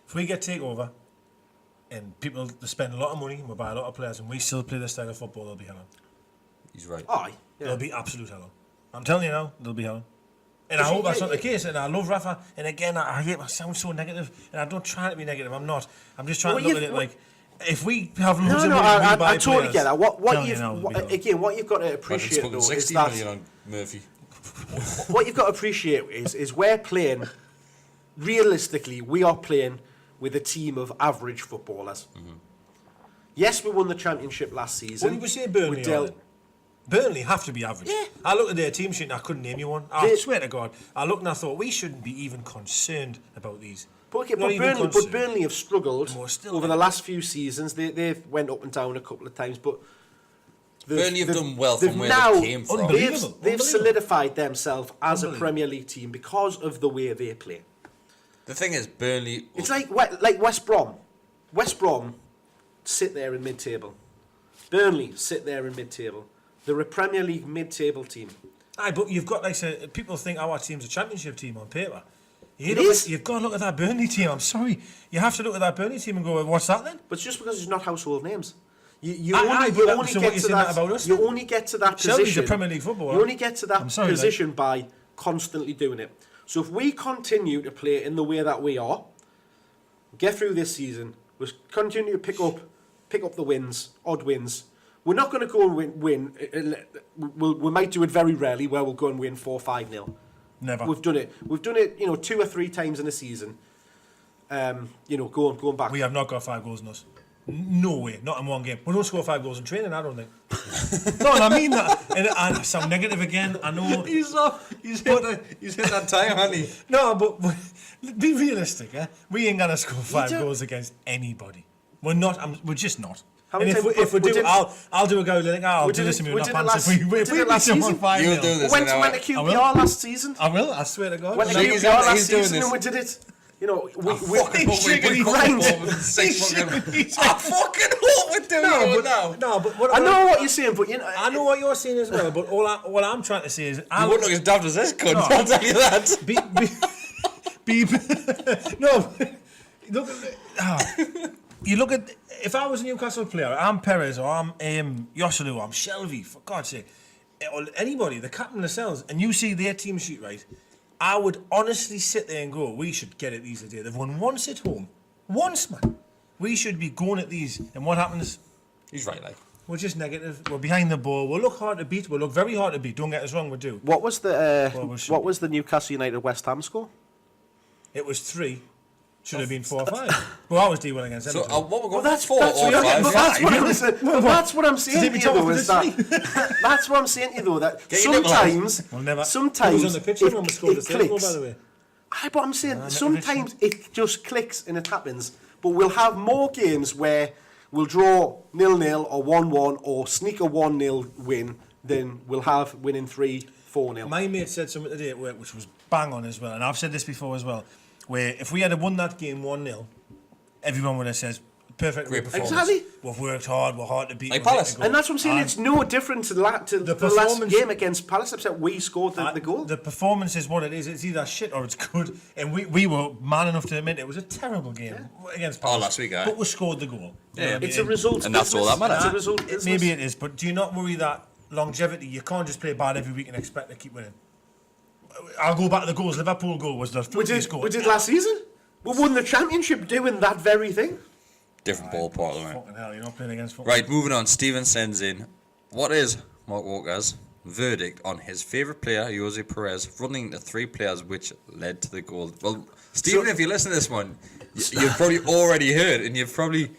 If we get takeover, and people spend a lot of money, and we buy a lot of players, and we still play this style of football, they'll be hell on. He's right. Aye. Yeah. There'll be absolute hell on. I'm telling you now, there'll be hell on. And I hope that's not the case. And I love Rafa. And again, I hate I sound so negative, and I don't try to be negative. I'm not. I'm just trying to look at it like, if we have loads of money, we buy I totally players, get that. What telling you've you now, it'll be hell on. again, what you've got to I've appreciate spoken though is 60 that million on Murphy. what you've got to appreciate is we're playing. Realistically, we are playing with a team of average footballers. Mm-hmm. Yes, we won the championship last season. What did we say Burnley We are dealt- then? Burnley have to be average. Yeah. I looked at their team sheet and I couldn't name you one. I They- swear to God. I looked and I thought, we shouldn't be even concerned about these. But, okay, Not but, even Burnley, concerned. Burnley have struggled And we're still over there. the last few seasons. They've went up and down a couple of times, but Burnley have done well they've from where now- they came from. Unbelievable. They've Unbelievable. solidified themselves as a Unbelievable. Premier League team because of the way they play. The thing is, Burnley... It's like West Brom. West Brom sit there in mid-table. Burnley sit there in mid-table. They're a Premier League mid-table team. Aye, but you've got, like, say, people think our team's a championship team on paper. It is. You've got to look at that Burnley team. I'm sorry. You have to look at that Burnley team and go, what's that then? But it's just because it's not household names. You Aye, only but so what get you to saying that about us You then? only get to that Shelby's position. a Premier League footballer. You only get to that I'm sorry, like- position by constantly doing it. So if we continue to play in the way that we are, get through this season, we'll continue to pick up the wins, odd wins. We're not going to go and win. We might do it very rarely, where we'll go and win 4-5-0. Never. We've done it. We've done it. 2 or 3 times in a season. Going back. We have not got 5 goals in us. No way, not in one game. We don't score 5 goals in training, I don't think. No, and I mean that. And I sound negative again, I know. He's hit that time, hasn't he? No, but be realistic, eh? We ain't gonna score 5 don't- goals against anybody. We're not. We're just not. How And many if we, times- if we we do, did- I'll do a go. Like, I'll we do did this it- to me we with did our it pants. last- If we we did it beat last someone season. 5-0. You'll do this. went in went to QPR last season. I will. I swear to God. Went to So QPR he's last doing season this. and we did it. We fucking hope we shaking win his grind. football with 6 He's fucking... shaking his I fucking hope we're doing it now. No, but what I know what you're saying, but I know what you're saying as well. But what I'm trying to say is, You wouldn't look as daft as this cunt, No. I'll tell you that. No, look at you look at, if I was a Newcastle player, I'm Perez or I'm Yosselu or I'm Shelby, for God's sake, or anybody, the captain themselves, and you see their team sheet right, I would honestly sit there and go, we should get at these today. They've won once at home. Once, man. We should be going at these. And what happens? He's right, like. We're just negative. We're behind the ball. We'll look hard to beat. We'll look very hard to beat. Don't get us wrong, we do. what was Well, we should what be. was the Newcastle United West Ham score? It was 3. Should have been 4 or 5. Well, I was D1 against So, Everton. what we're going That's 4 that's or what 5? that's what I'm saying. But that's what I'm saying Did to we you talk though. about Is this that that's what I'm saying to you though. That Get your nipple out. sometimes, We'll never. sometimes Who was on the pitch when we scored the third goal, by the way? Aye, but I'm saying Nah, sometimes it just clicks and it happens. But we'll have more games where we'll draw 0-0 or 1-1 or sneak a 1-0 win than we'll have winning 3-4-0. My mate said something today which was bang on as well, and I've said this before as well, where if we had won that game 1-0, everyone would have said perfect Great performance. Exactly. We've worked hard. We're hard to beat. Like we're hit Palace. to go. And that's what I'm saying. It's no different to the last performance- game against Palace, except we scored the goal. The performance is what it is. It's either shit or it's good. And we were man enough to admit it was a terrible game against Palace. last week, but we scored the goal. Yeah. It's a result, And that's all that matters. It's a result. business. Maybe it is, but do you not worry that longevity? You can't just play bad every week and expect to keep winning. I'll go back to the goals. Liverpool goal was the filthiest goal. We did last season. We won the championship doing that very thing. Different ballpark, right? Fucking hell, you're not playing against football. Right, moving on. Steven sends in, what is Mark Walker's verdict on his favourite player, Ayoze Perez, running the 3 players which led to the goal? Well, Steven, if you listen to this one, you've probably already heard, and you're probably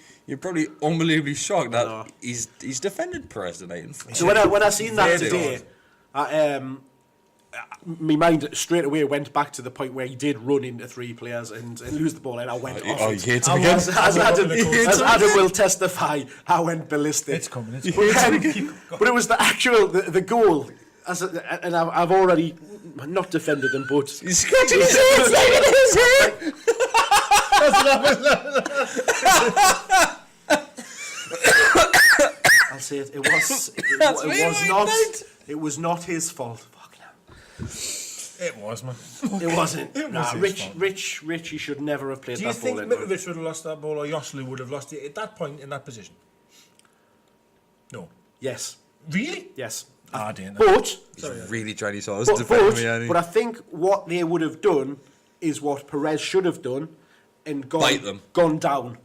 unbelievably shocked that he's defended Perez tonight. So when I seen that today, my mind straight away went back to the point where he did run into 3 players and lose the ball, and I went off. Oh, it. you hate him again? As Adam will testify, I went ballistic. It's coming. But it was the actual the goal. And I've already not defended him, but He's scratching his head, slapping his head. I'll say it. It was not his fault. Fuck no. It was, man. It wasn't. It was his fault. Rich, he should never have played Do you that ball think into it. Mitrovic would have lost that ball, or Joselu would have lost it at that point in that position? No. Yes. Really? Yes. Damn. But He's really trying his hardest But, to defend me, ain't he? but I think what they would have done is what Perez should have done and Bite them. gone down.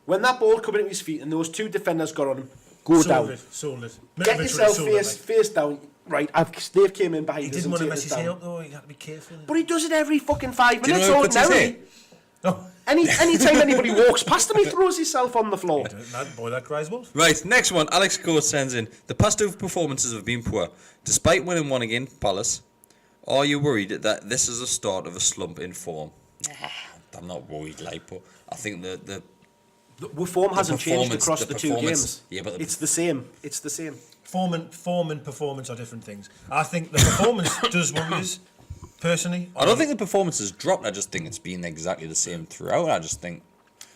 When that ball come into his feet and those 2 defenders got on him, go down. Sold it. Get Mitrovic yourself would have sold it, face down. Right, Dave came in behind He us didn't and want to taken mess us his down. hair up though. You got to be careful. But he does it every fucking 5 Do you minutes know who puts his ordinarily. hair? No. Anytime anybody walks past him, he throws himself on the floor. That cries wolf. Right, next one. Alex Coates sends in, the past 2 performances have been poor. Despite winning one against Palace, are you worried that this is the start of a slump in form? I'm not worried, but I think the Form hasn't changed performance- across the the 2 performance- games. yeah, but it's the same. It's the same. Form and performance are different things. I think the performance does worry us, personally. I don't think the performance has dropped. I just think it's been exactly the same throughout. I just think,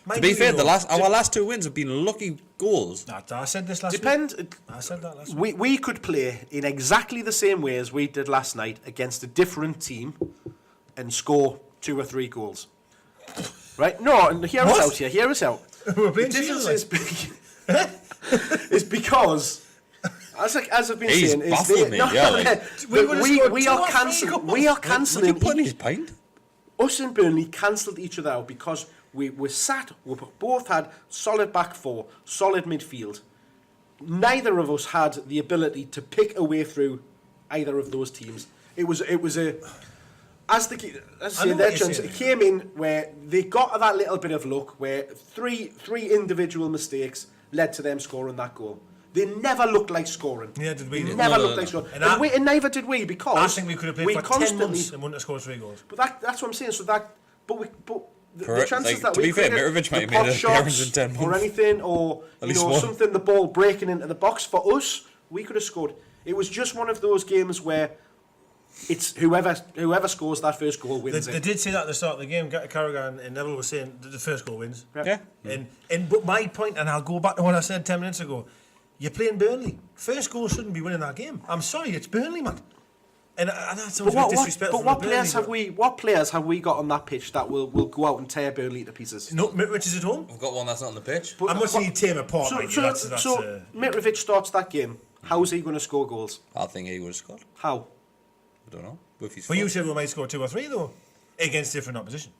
Mind to be you, fair, though, our last 2 wins have been lucky goals. I said this last week. I said that last week. We could play in exactly the same way as we did last night against a different team and score 2 or 3 goals. Right? No, and hear us out here. Hear us out. We're The playing difference Shield, is because, as I've been He's saying, is baffled me, yeah, like- We would've scored we 2 are or 3 cancelling. goals. We are Look cancelling. at putting his pint. Us and Burnley cancelled each other out because we both had solid back 4, solid midfield. Neither of us had the ability to pick a way through either of those teams. It was a as the it came in where they got that little bit of luck where three individual mistakes led to them scoring that goal. They never looked like scoring. Yeah, did we? They never No, looked no, like no. scoring. And And neither did we because I think we could have played for 10 constantly. months and wouldn't have scored 3 goals. But that's what I'm saying. So that, but the Correct. chances Like, that to we be fair, could get Mitrovic might the have made pop an appearance shots in 10 or months. anything, or At least one. something, the ball breaking into the box for us, we could have scored. It was just one of those games where it's whoever scores that first goal wins They it. did say that at the start of the game. Carragher and Neville was saying that the first goal wins. Yeah. But my point, and I'll go back to what I said 10 minutes ago. You're playing Burnley. First goal shouldn't be winning that game. I'm sorry, it's Burnley, man. And that sounds a bit disrespectful. But what from players Burnley, have we? What players have we got on that pitch that will go out and tear Burnley to pieces? No, Mitrovic is at home. I've got one that's not on the pitch. But I'm not saying you tear him apart. So, mind you, so, that's, so Mitrovic starts that game. How's he going to score goals? I think he would have scored. How? I don't know. With his But you foot. said we might score 2 or 3 though, against different opposition.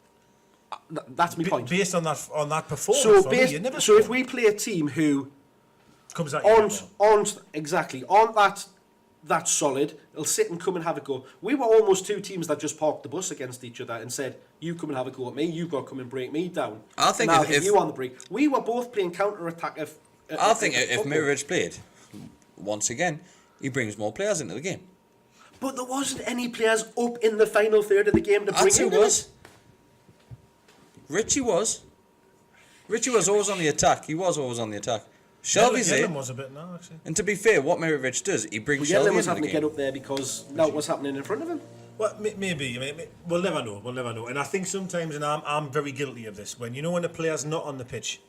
That's my point. Based on that performance. So, for me, you never so if score. we play a team who Comes at you, aren't that solid, they'll sit and come and have a go. We were almost 2 teams that just parked the bus against each other and said, "You come and have a go at me. You've got to come and break me down." I think and I'll if- hit if- you on the break. We were both playing counter attack. I think if Mitrovic played, once again, he brings more players into the game. But there wasn't any players up in the final third of the game to bring That's who into was. it. Richie was. Richie was always on the attack. He was always on the attack. Shelby's Yellen there. was a bit now, actually. And to be fair, what Mitrovic does, he brings But Shelby Yellen was into the having to get game. up there because now what's happening in front of him. Well, maybe. I mean, we'll never know. And I think sometimes, and I'm very guilty of this, when a player's not on the pitch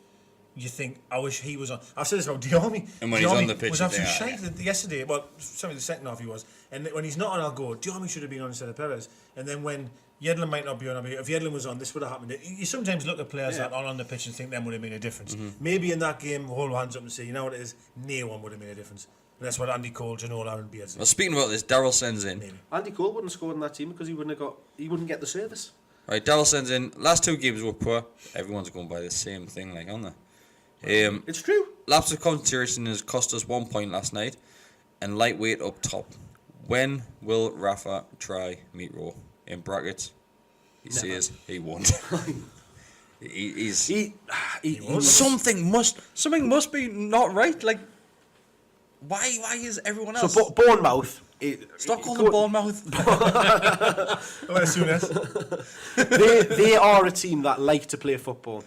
you think, I wish he was on. I've said this about Diarmi. And when he's on the pitch, was you absolutely think, shite yesterday. Well, certainly the second half he was. And when he's not on, I'll go, Diarmi should have been on instead of Perez. And then when Yedlin might not be on, if Yedlin was on, this would have happened. You sometimes look at players that aren't on the pitch and think them would have made a difference. Maybe in that game, hold hands up and say, you know what it is, no one would have made a difference. And that's what Andy Cole, Ginola and Beards did. Well, speaking about this, Daryl sends in. Maybe. Andy Cole wouldn't have scored in that team because he wouldn't get the service. Right, Daryl sends in. Last 2 games were poor. Everyone's going by the same thing, like, aren't they? It's true. Lapse of concentration has cost us 1 point last night, and lightweight up top. When will Rafa try meat row? In brackets, he says he won't. He's something must be not right. Like, why is everyone else? So Bournemouth. Stop calling them Bournemouth. As soon as. They are a team that like to play football,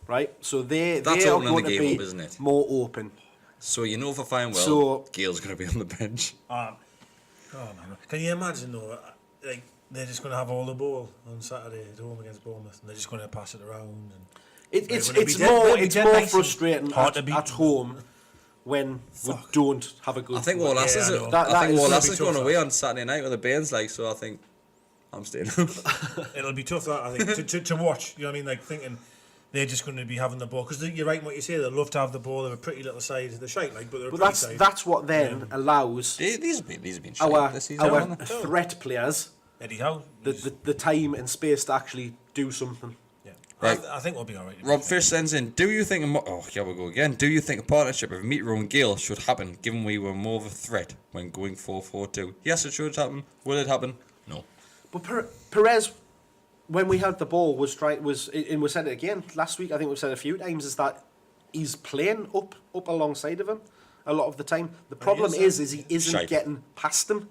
right? So they are opening going the to game be up, isn't it? more open. So you know for fine well, So- Gale's going to be on the bench. Oh man, can you imagine though? Like they're just going to have all the ball on Saturday at home against Bournemouth, and they're just going to pass it around. And It's They're gonna be dead more nice and frustrating hard to beat. at home when we don't have a good. I think football. Wallace Yeah, I is. know. I think is Wallace gonna is be going tough, away that. on Saturday night with the Bairns, like. So I think I'm staying. it'll be tough, that I think, to watch. You know what I mean? Like thinking they're just going to be having the ball because you're right in what you say. They love to have the ball. They're a pretty little side. They're shite, like, but they're a But pretty side. that's what then allows These have been shite our this season, haven't they? threat players Eddie Howe. the time and space to actually do something. Yeah. Right. I think we'll be alright. Rob Fish sends in. Do you think? Here we go again. Do you think a partnership of Meatro and Gale should happen, given we were more of a threat when going 4-4-2? Yes, it should happen. Will it happen? No. But Perez, when we had the ball, and we said it again last week. I think we've said it a few times is that he's playing up alongside of him a lot of the time. The problem is he isn't Shite. getting past him.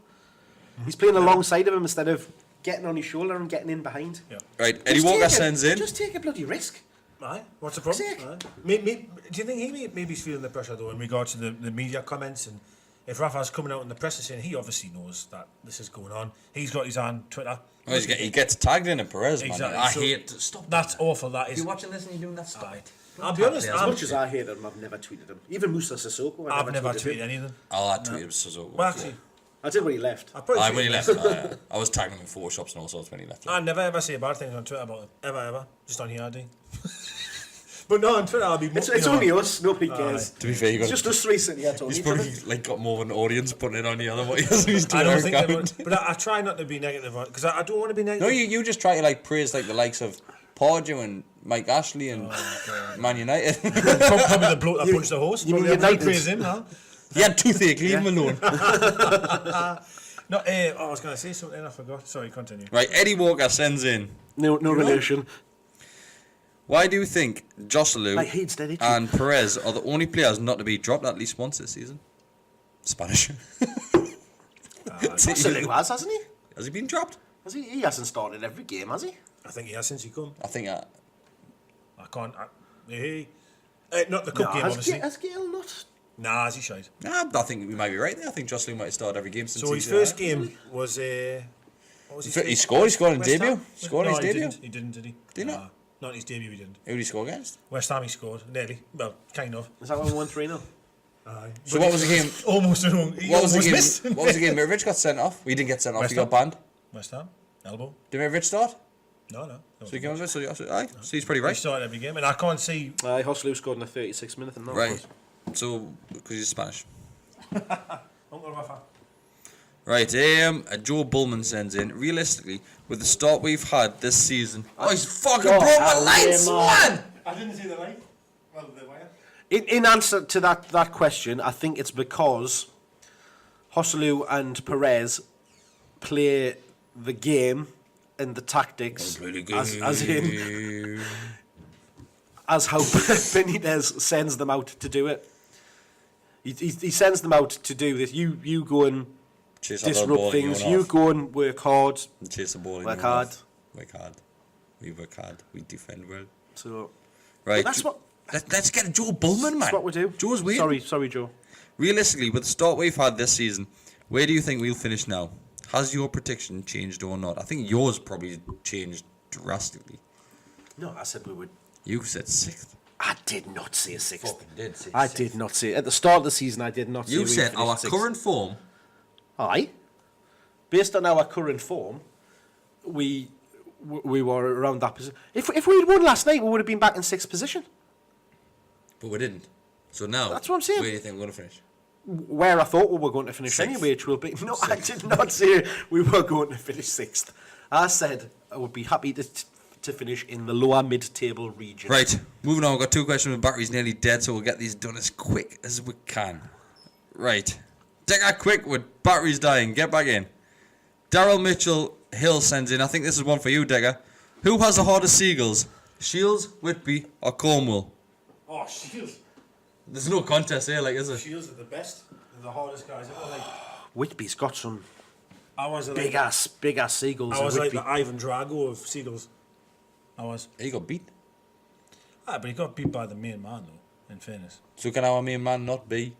He's playing alongside of him instead of getting on his shoulder and getting in behind. Yeah. Right. Eddie Walker sends in. Just take a bloody risk. Aye. What's the problem? Sick. Aye. Do you think maybe he's feeling the pressure though in regards to the media comments, and if Rafa's coming out in the press and saying he obviously knows that this is going on, he's got his on Twitter. Oh, he gets tagged in Perez, man. Exactly. I So hate. Stop. That's awful. That is. You're watching this and you're doing that. Stop it. I'll be honest. As much as I hate him, I've never tweeted him. Even Musa Sissoko, I've never tweeted tweeted him. anything. Oh, I tweeted Suzuki. Well, actually, I did when he left. I probably When he tweeted left, I was tagging him in Photoshops and all sorts when he left. I never ever say bad things on Twitter about him. Ever. Just on here, I do. But no, on Twitter I'll be... It's only us, nobody cares. To be fair, It's just us three sitting here talking he's each other. probably like got more of an audience putting it on the other one. He's I doing don't our think account. they would, but I try not to be negative on because I don't want to be negative. No, you just try to like praise like the likes of Pardew and Mike Ashley and Man United. Probably the bloke that punched the horse. you mean Probably United? praise him now. He had toothache, leave him alone. No, I was going to say something, I forgot. Sorry, continue. Right, Eddie Walker sends in. No relation. Why do you think Joselu Like he'd steady. and Perez are the only players not to be dropped at least once this season? Spanish. Absolutely hasn't he? Has he been dropped? Has he? He hasn't started every game, has he? I think he has since he come. I think I can't... not the cup game, obviously. Has Gale not? Nah, is he shite? I think we might be right there. I think Joselu might have started every game since So his he's first game was... what was He scored in his debut. He scored in his debut. He didn't, did he? Did he not? Nah, not in his debut, he didn't. Who did he score against? West Ham he scored, nearly. Well, kind of. Is that when we won 3-0? Aye. So But what was the game? Almost wrong. He What was the almost game? missed. What was the game? Mitrovic got sent off. We didn't get sent off. West He got Ham. banned. West Ham, elbow. Did Mitrovic start? No. So he came on. So he's pretty He right. started every game, and I can't see... Hoslu scored in the 36th minute. And that Right. was. So because he's Spanish. Uncle Rafa. Right. Joe Bullman sends in. Realistically, with the start we've had this season, he's fucking God, broke my how lights, lame, man. I didn't see the light. Well, the wire. In answer to that question, I think it's because Joselu and Perez play the game and the tactics as how Benitez sends them out to do it. He sends them out to do this. You go and Chase that little ball disrupt in your things. own You half. go and work hard. And chase the ball in Work your own hard. half. Work hard. We work hard. We defend well. So Right. that's what Let's get Joe Bullman, man. that's what we do. Joe's weird. Sorry, Joe. Realistically, with the start we've had this season, where do you think we'll finish now? Has your prediction changed or not? I think yours probably changed drastically. No, I said we would. You said 6th. I did not say sixth. Fucking did say I sixth. did not say at the start of the season. I did not say You we'd said finish our sixth. current form. Aye. Based on our current form, we were around that position. If we'd won last night, we would have been back in sixth position. But we didn't. So now, That's what I'm saying. where do you think we're going to finish? Where I thought we were going to finish Sixth. anyway, which will be... No, I did not say we were going to finish sixth. I said I would be happy to finish in the lower mid-table region. Right, moving on. We've got 2 questions. The battery's nearly dead, so we'll get these done as quick as we can. Right. Deka quick with batteries dying. Get back in. Daryl Mitchell Hill sends in, I think this is one for you, Deka. Who has the hardest seagulls? Shields, Whitby, or Cornwall? Oh, Shields. There's no contest here, like, is there? Shields are the best. They're the hardest guys ever. Like, Whitby's got some I was big ass seagulls. I was in like Whitby. the Ivan Drago of seagulls. I was. He got beat. But he got beat by the main man, though, in fairness. So can our main man not be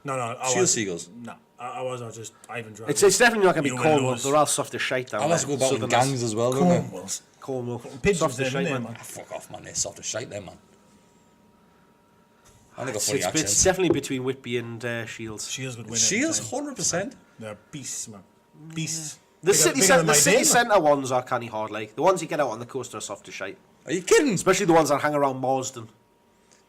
No, I Shield was. Seagulls? No, I was just Ivan Drago. It's definitely not going to be You Cornwall. lose. They're all soft as shite down I there. must go back in Southerners. gangs as well, don't they? Cornwalls. Cornwall. Pigeons Soft then, as shite, innit, man. man? Ah, fuck off, man. They're soft as shite, them, man. I think got It's, funny it's accents. definitely between Whitby and Shields. Shields would win. Shields, every time. 100%. They're beasts, man. Beasts. The Bigger- city, bigger than my city name, man. centre ones are canny hard, like. The ones you get out on the coast are soft as shite. Are you kidding? Especially the ones that hang around Marsden.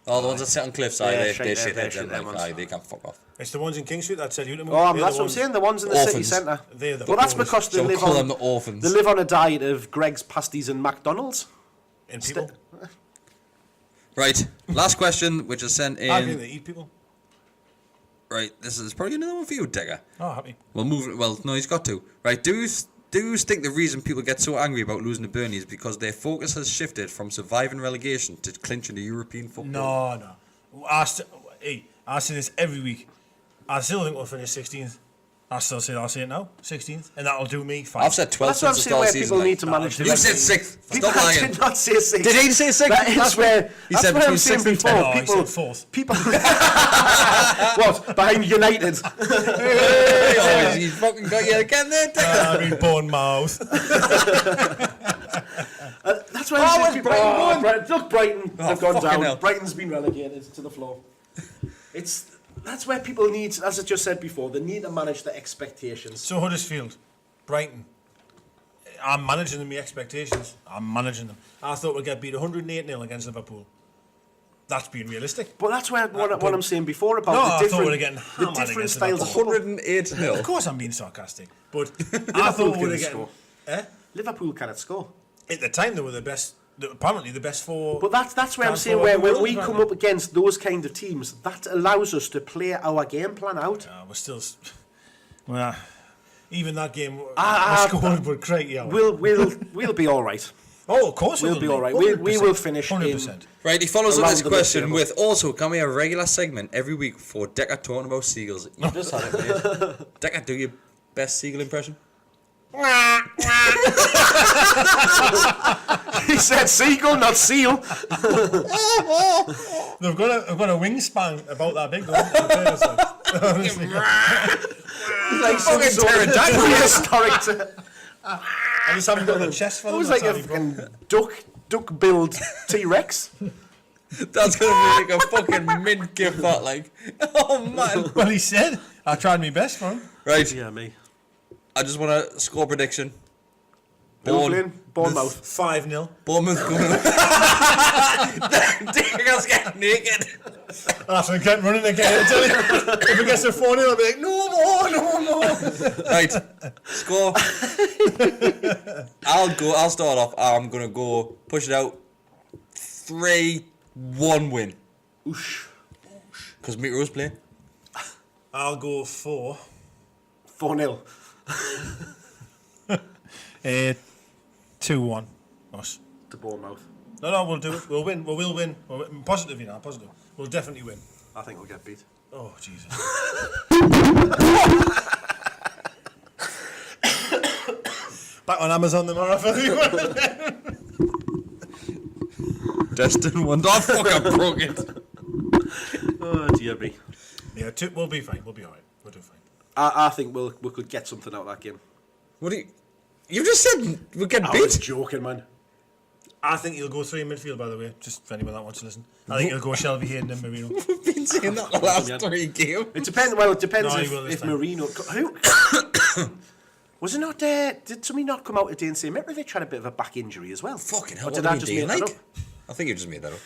Oh, the ones that sit on cliffs, aye, Yeah, they're shite, shit they're heads, shit, like, them ones. aye, they can fuck off. It's the ones in King Street that tell you to move. Oh, They're that's the what I'm saying. The ones in the Orphans. city centre. They're the Well, that's poorest because they Don't live call on. them the orphans. They live on a diet of Greg's pasties and McDonald's. in people. Right, last question, which is sent I think in. they eat people. Right, this is probably another one for you, Deka. Oh, happy. Well, no, he's got to. Right, do you think the reason people get so angry about losing to Burnley is because their focus has shifted from surviving relegation to clinching the European football? No. I say this every week. I still think we'll finish 16th. I'll say it now, 16th, and that'll do me fine. I've said 12th That's what I'm since the saying. start Where of the season. people like. need to manage the. You said 6th. People Stop lying. did not say sixth. Did he say 6th? That is where. He That's said what I'm between saying 6th and before. 10th. No, he People. said fourth. People. What? Behind United. Hey, he's fucking got you again there, Deka. I mean, Bournemouth. That's why I'm saying it's Brighton won. Look, Brighton have gone fucking down. hell. Brighton's been relegated to the floor. That's where people need, as I just said before, they need to manage their expectations. So Huddersfield, Brighton. I'm managing them, my expectations. I'm managing them. I thought we'd get beat 108-0 against Liverpool. That's being realistic. But that's where what I'm saying before about No, the I thought different, we were getting the hammered different against styles of Liverpool. football. 108 Of 0. course I'm being sarcastic, but I Liverpool thought we would couldn't have getting... score. Eh? Liverpool cannot score. At the time, they were the best, apparently the best four... But that's where I'm Can't saying score where in the when world, we apparently. come up against those kind of teams, that allows us to play our game plan out. we're still... Well, even that game, we Ah, scored with Craigie out. We'll be all right. Oh, of course We'll will be all right. We will finish in 100%. Right, he follows up Around this the question mid-table. with also, can we have a regular segment every week for Deka talking about seagulls? You just had it, mate. Deka, do your best seagull impression. He said seagull, not seal. They've got a wingspan about that big, though. Honestly. Like some Fucking sort of pterodactyl. prehistoric. I just haven't got the chest for It them. was like a that's how you fucking duck-billed T-Rex. That's gonna be like a fucking mint gift, that, like. Oh, man. Well, he said, I tried my best for him. Right, Yeah, me. I just want a score prediction. Bournemouth. 5-0. Bournemouth going. Deka's getting naked. I'll have to get running again. I tell you. If it gets to 4-0, I'll be like, no more. Right, score. I'll start off. I'm gonna go push it out. 3-1 win. Oosh. Because Meteor's playing. I'll go 4. 4-0. 2-1. Us. To Bournemouth. No, we'll do it. We'll win. We'll win. Positive, you know, positive. We'll definitely win. I think we'll get beat. Oh, Jesus. Back on Amazon tomorrow for everyone. Destin won. Oh, fuck, I broke it. Oh, dear me. Yeah, we'll be fine. We'll be alright. We'll do fine. I think we could get something out of that game. What do you... You just said we get I was beat. joking, man. I think he'll go 3 in midfield, by the way, just for anyone that wants to listen. I think he'll go Shelby, Hayden and Marino. We've been saying that the last 3 games. It depends. Well, it depends No, he will this if time. Marino. Who was it not? Did somebody not come out today and say Mitrovic had a bit of a back injury as well? Fucking hell, Or what did have I we just been make doing, that like? up? I think you just made that up.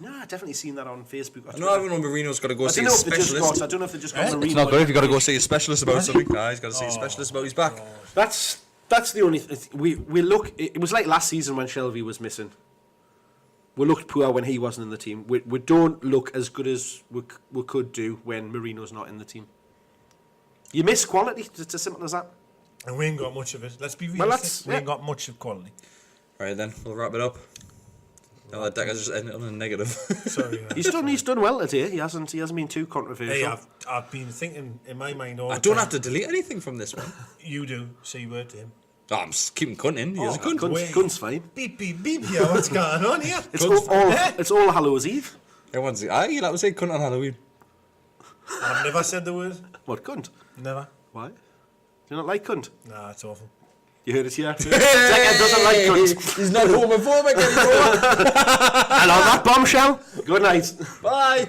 No, I definitely seen that on Facebook. Or I know Twitter. everyone Marino's got to go I see don't a know if they just specialist. got. I don't know if they just got Eh? Marino. It's not good if you got to go see a specialist about something. Nah, he's got to see a specialist about his back. That's the only. We look. It was like last season when Shelby was missing. We looked poor when he wasn't in the team. We don't look as good as we could do when Marino's not in the team. You miss quality. It's as simple as that. And we ain't got much of it. Let's be realistic. Well, that's- we ain't got much of quality. Right then, we'll wrap it up. Now that Deka's just ended on a negative. Sorry. He's done well today. He hasn't been too controversial. Hey, I've been thinking in my mind all I the don't time. have to delete anything from this one. You do. Say a word to him. Oh, I'm keeping cunting. He is a cunt. Wait. Cunt's fine. Beep, beep, beep here. What's going on here? It's all Hallows Eve. Everyone's like, you'll have to say cunt on Halloween. I've never said the word. What, cunt? Never. Why? Do you not like cunt? Nah, it's awful. You heard it here. Deka doesn't like cunt. He's not homophobic anymore. And on that bombshell, good night. Bye.